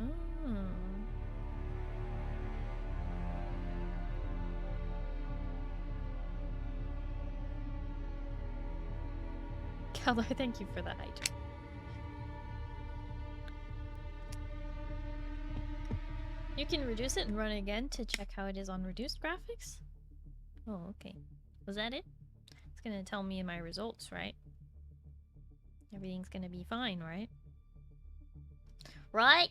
Keller, thank you for the hydrate. You can reduce it and run it again to check how it is on reduced graphics? Oh, okay. Was that it? It's gonna tell me my results, right? Everything's gonna be fine, right? Right?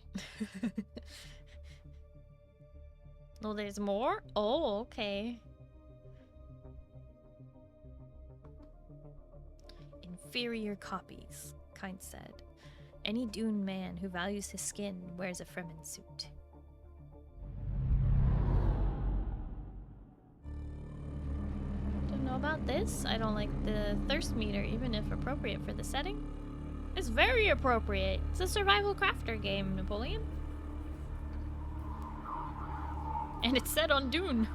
No, there's more? Oh, okay. Inferior copies, Kind said. Any Dune man who values his skin wears a Fremen suit. Don't know about this. I don't like the thirst meter, even if appropriate for the setting. It's very appropriate. It's a survival crafter game, Napoleon. And it's set on Dune.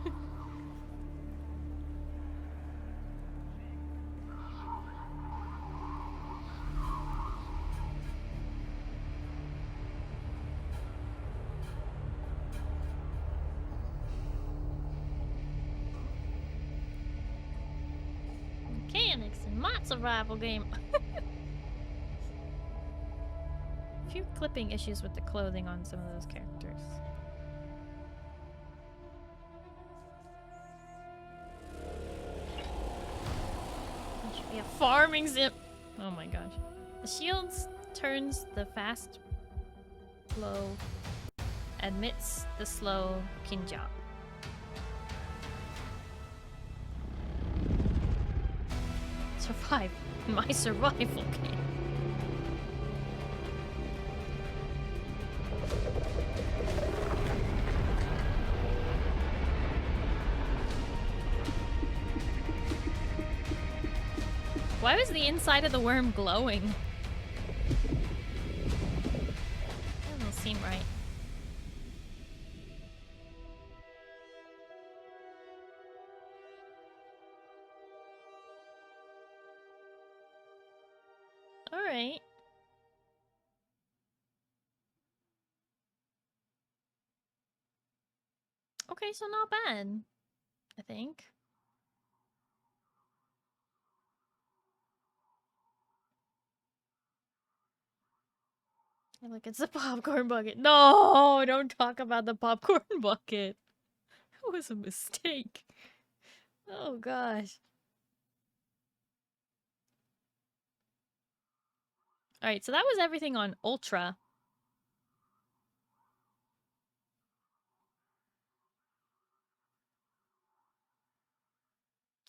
Mechanics in my survival game. A few clipping issues with the clothing on some of those characters. There should be a farming sim. Oh my gosh. The shields turns the fast blow, admits the slow kinja. Survive. My survival game. Why was the inside of the worm glowing? Doesn't seem right. Alright. Okay, so not bad, I think. Look, it's a popcorn bucket. No, don't talk about the popcorn bucket. That was a mistake. Oh gosh. Alright, so that was everything on Ultra.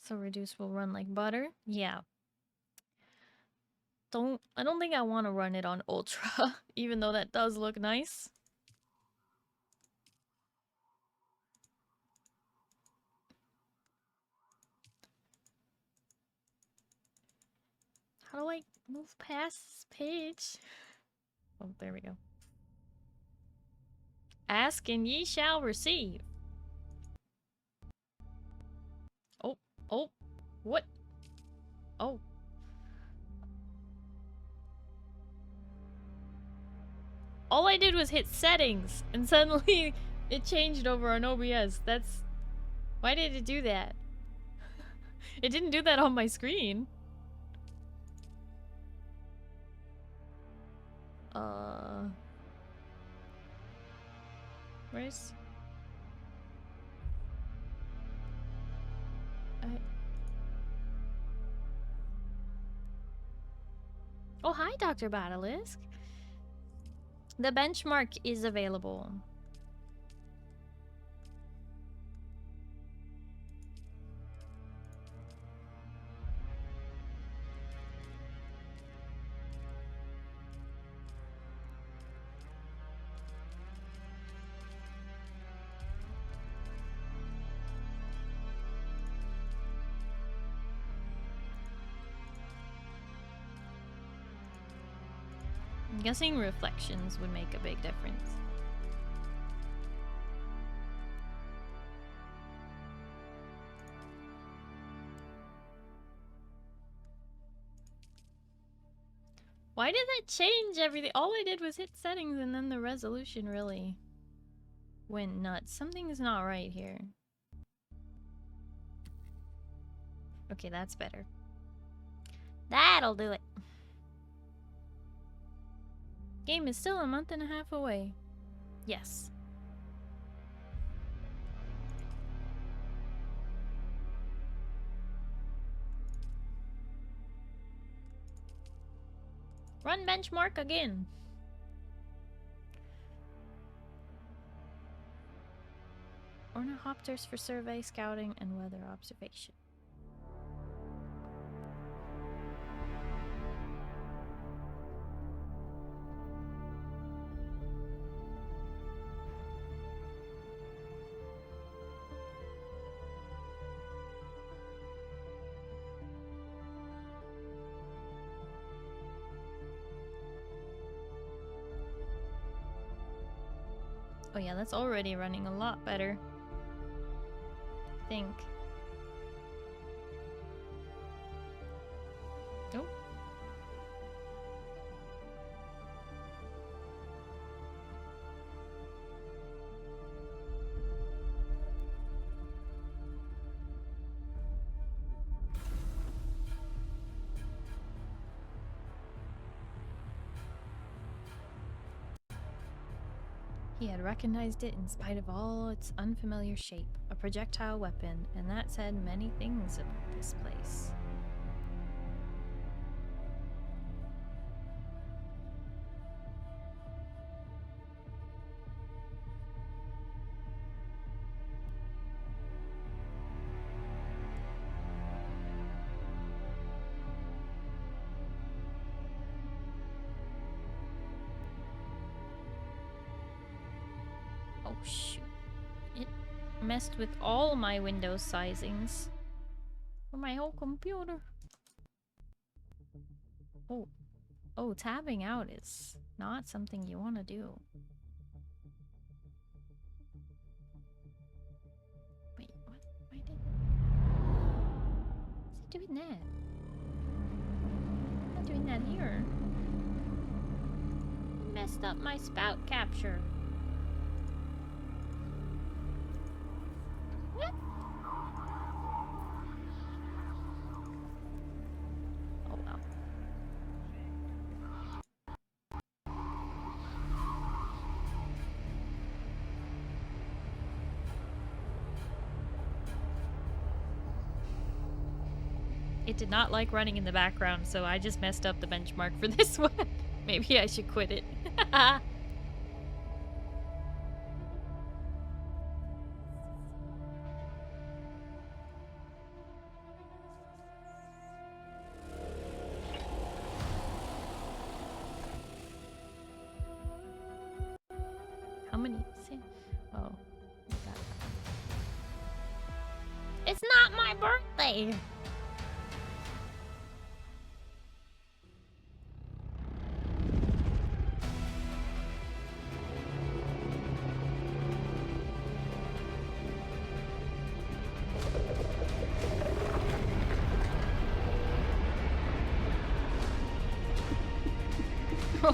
So reduce will run like butter? Yeah. I don't think I want to run it on Ultra, even though that does look nice. How do I move past this page? Oh, there we go. Ask and ye shall receive. Oh, what? Oh. All I did was hit settings, and suddenly it changed over on OBS. That's... Why did it do that? It didn't do that on my screen. Where's... Oh, hi, Dr. Batalisk. The benchmark is available. I'm guessing reflections would make a big difference. Why did that change everything? All I did was hit settings and then the resolution really went nuts. Something's not right here. Okay, that's better. That'll do it. Game is still a month and a half away. Yes. Run benchmark again. Ornithopters for survey, scouting, and weather observation. Oh yeah, that's already running a lot better. I think. Oh. He had recognized it in spite of all its unfamiliar shape, a projectile weapon, and that said many things about this place. shoot. It messed with all my Windows sizings. For my whole computer. Oh. Oh, tabbing out is not something you want to do. Wait, what? Why did... Is it doing that? I'm not doing that here. I messed up my spout capture. What? Oh well. It did not like running in the background, so I just messed up the benchmark for this one. Maybe I should quit it. How many? Oh. It's not my birthday!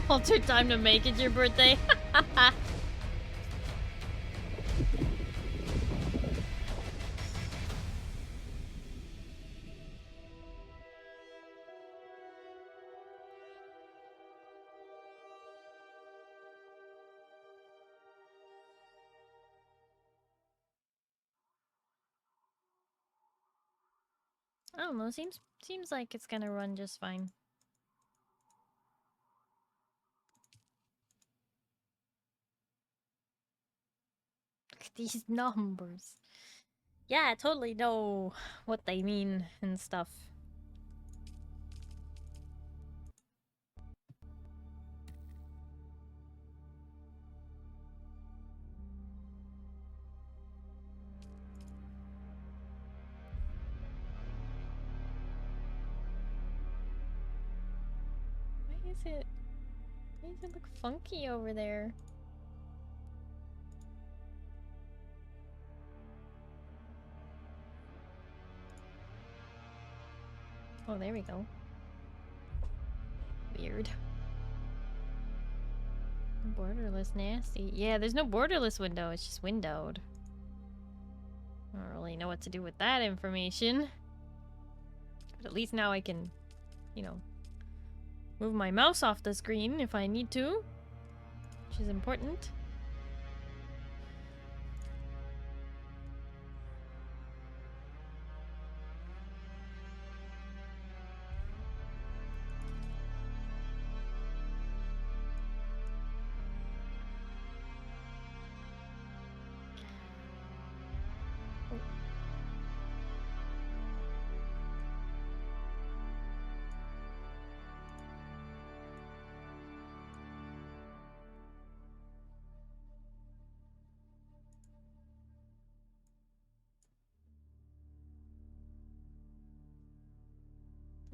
Altered time to make it your birthday. I don't know, seems like it's gonna run just fine. Look at these numbers. Yeah, I totally know what they mean and stuff. Why does it look funky over there? Oh, there we go. Weird. Borderless nasty. Yeah, there's no borderless window, it's just windowed. I don't really know what to do with that information. But at least now I can, you know, move my mouse off the screen if I need to, which is important.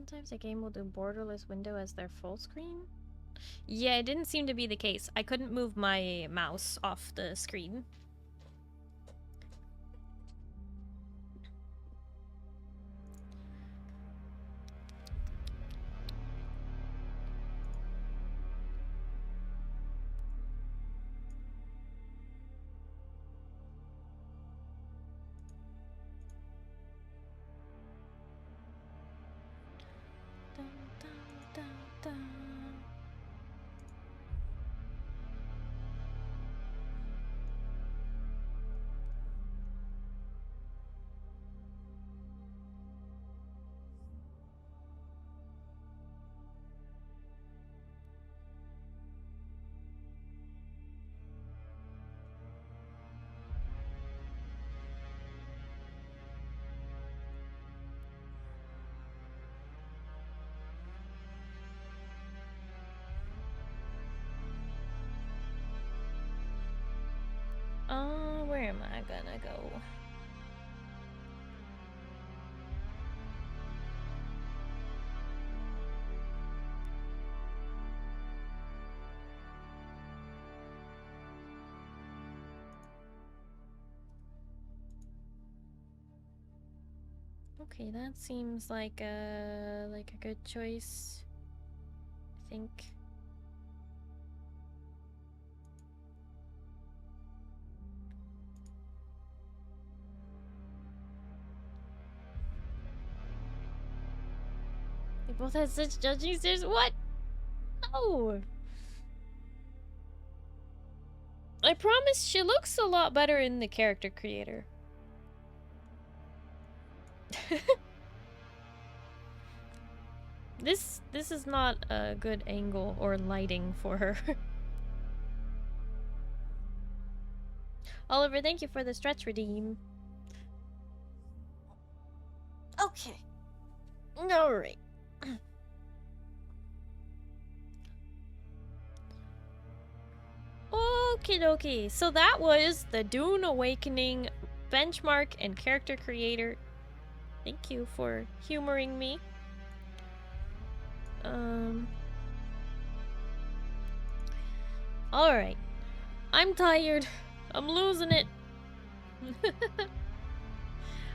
Sometimes a game will do borderless window as their full screen. Yeah, it didn't seem to be the case. I couldn't move my mouse off the screen. wanna go? Okay, that seems like a good choice, I think. They both had such judging stares. What? No! I promise she looks a lot better in the character creator. This is not a good angle or lighting for her. Oliver, thank you for the stretch redeem. Okay. Alright. Okie dokie. So that was the Dune Awakening benchmark and character creator. Thank you for humoring me. Alright. I'm tired. I'm losing it.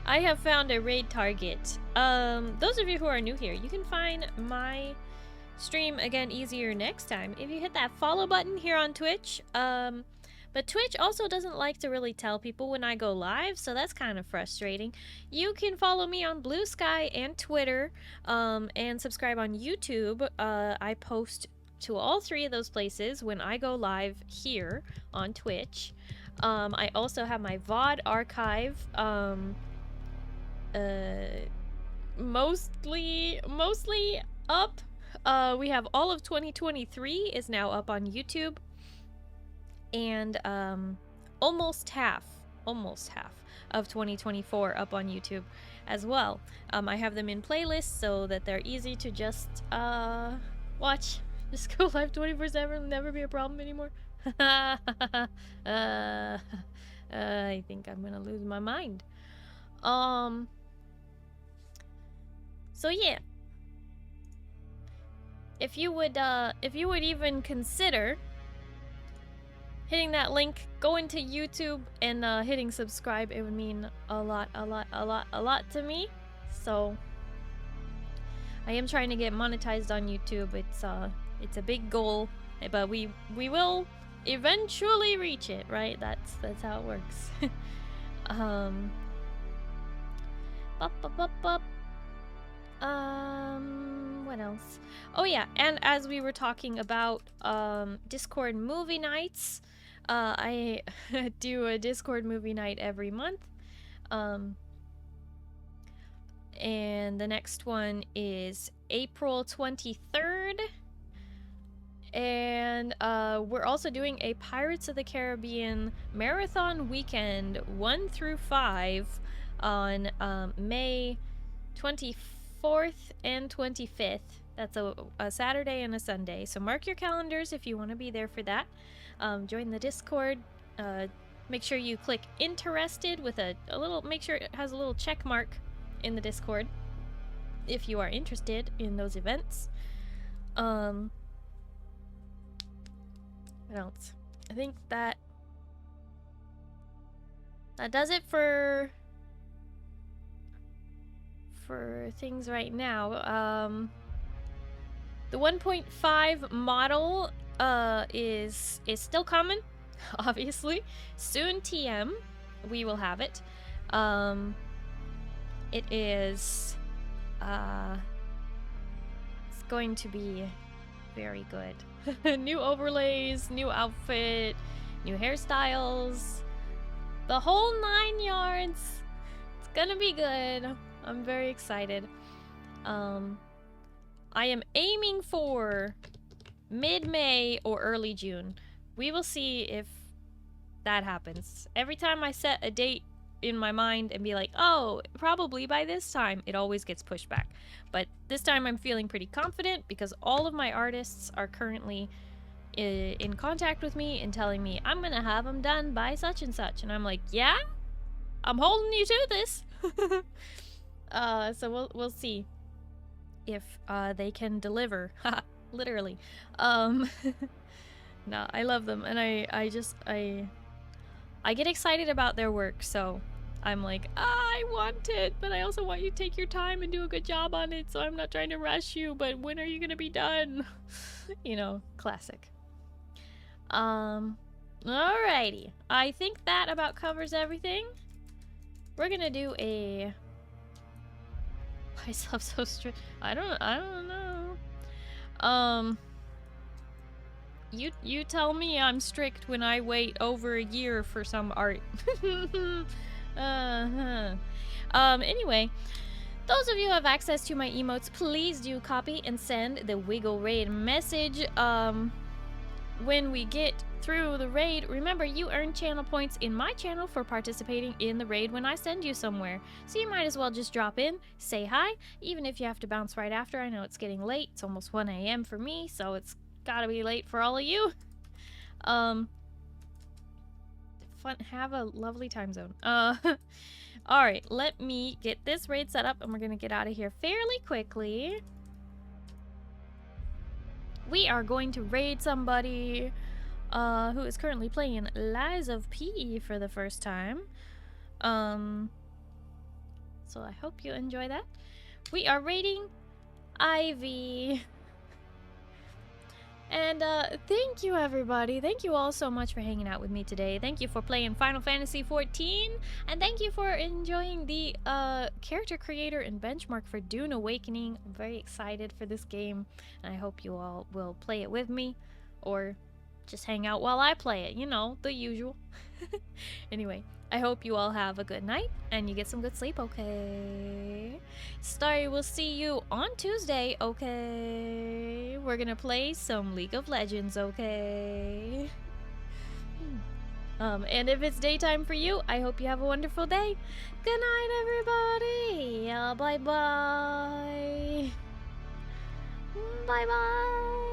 I have found a raid target. Those of you who are new here, you can find my stream again easier next time if you hit that follow button here on Twitch. But Twitch also doesn't like to really tell people when I go live, so that's kind of frustrating. You can follow me on Blue Sky and Twitter, and subscribe on YouTube. I post to all three of those places when I go live here on Twitch. I also have my VOD archive, mostly up. We have all of 2023 is now up on YouTube. And almost half of 2024 up on YouTube as well. I have them in playlists so that they're easy to just watch. Just go live 24/7, never be a problem anymore. I think I'm gonna lose my mind. So yeah, if you would even consider hitting that link, going to YouTube and hitting subscribe, it would mean a lot to me. So I am trying to get monetized on YouTube. It's a big goal, but we will eventually reach it, right? That's how it works. What else? Oh yeah, and as we were talking about Discord movie nights, I do a Discord movie night every month. And the next one is April 23rd. And we're also doing a Pirates of the Caribbean marathon weekend 1 through 5 on May 24th and 25th. That's a Saturday and a Sunday. So mark your calendars if you want to be there for that. Join the Discord. Make sure you click interested with a little, make sure it has a little check mark in the Discord if you are interested in those events. What else? I think that does it for things right now. The 1.5 model is still coming, obviously. Soon TM, we will have it. It is it's going to be very good. New overlays, new outfit, new hairstyles, the whole 9 yards. It's gonna be good. I'm very excited. I am aiming for mid-May or early June. We will see if that happens. Every time I set a date in my mind and be like, oh, probably by this time, it always gets pushed back. But this time I'm feeling pretty confident because all of my artists are currently in contact with me and telling me I'm gonna have them done by such and such. And I'm like, yeah? I'm holding you to this. So we'll see if they can deliver. Literally. No, I love them, and I get excited about their work, so I'm like, I want it, but I also want you to take your time and do a good job on it, so I'm not trying to rush you, but when are you gonna be done? You know, classic. Alrighty. I think that about covers everything. We're gonna do a... Myself so strict. I don't know. You tell me I'm strict when I wait over a year for some art. Anyway, those of you who have access to my emotes, please do copy and send the Wiggle Raid message. When we get through the raid, remember you earn channel points in my channel for participating in the raid when I send you somewhere. So you might as well just drop in, say hi, even if you have to bounce right after. I know it's getting late. It's almost 1 a.m. for me, so it's gotta be late for all of you. Have a lovely time zone. Alright, let me get this raid set up and we're gonna get out of here fairly quickly. We are going to raid somebody who is currently playing Lies of P for the first time. So I hope you enjoy that. We are raiding Ivy. And thank you, everybody. Thank you all so much for hanging out with me today. Thank you for playing Final Fantasy XIV. And thank you for enjoying the character creator and benchmark for Dune Awakening. I'm very excited for this game. And I hope you all will play it with me. Or just hang out while I play it. You know, the usual. Anyway, I hope you all have a good night. And you get some good sleep, okay? Starry will see you on Tuesday, okay? We're gonna play some League of Legends, okay? And if it's daytime for you, I hope you have a wonderful day. Good night, everybody. Bye-bye. Bye-bye.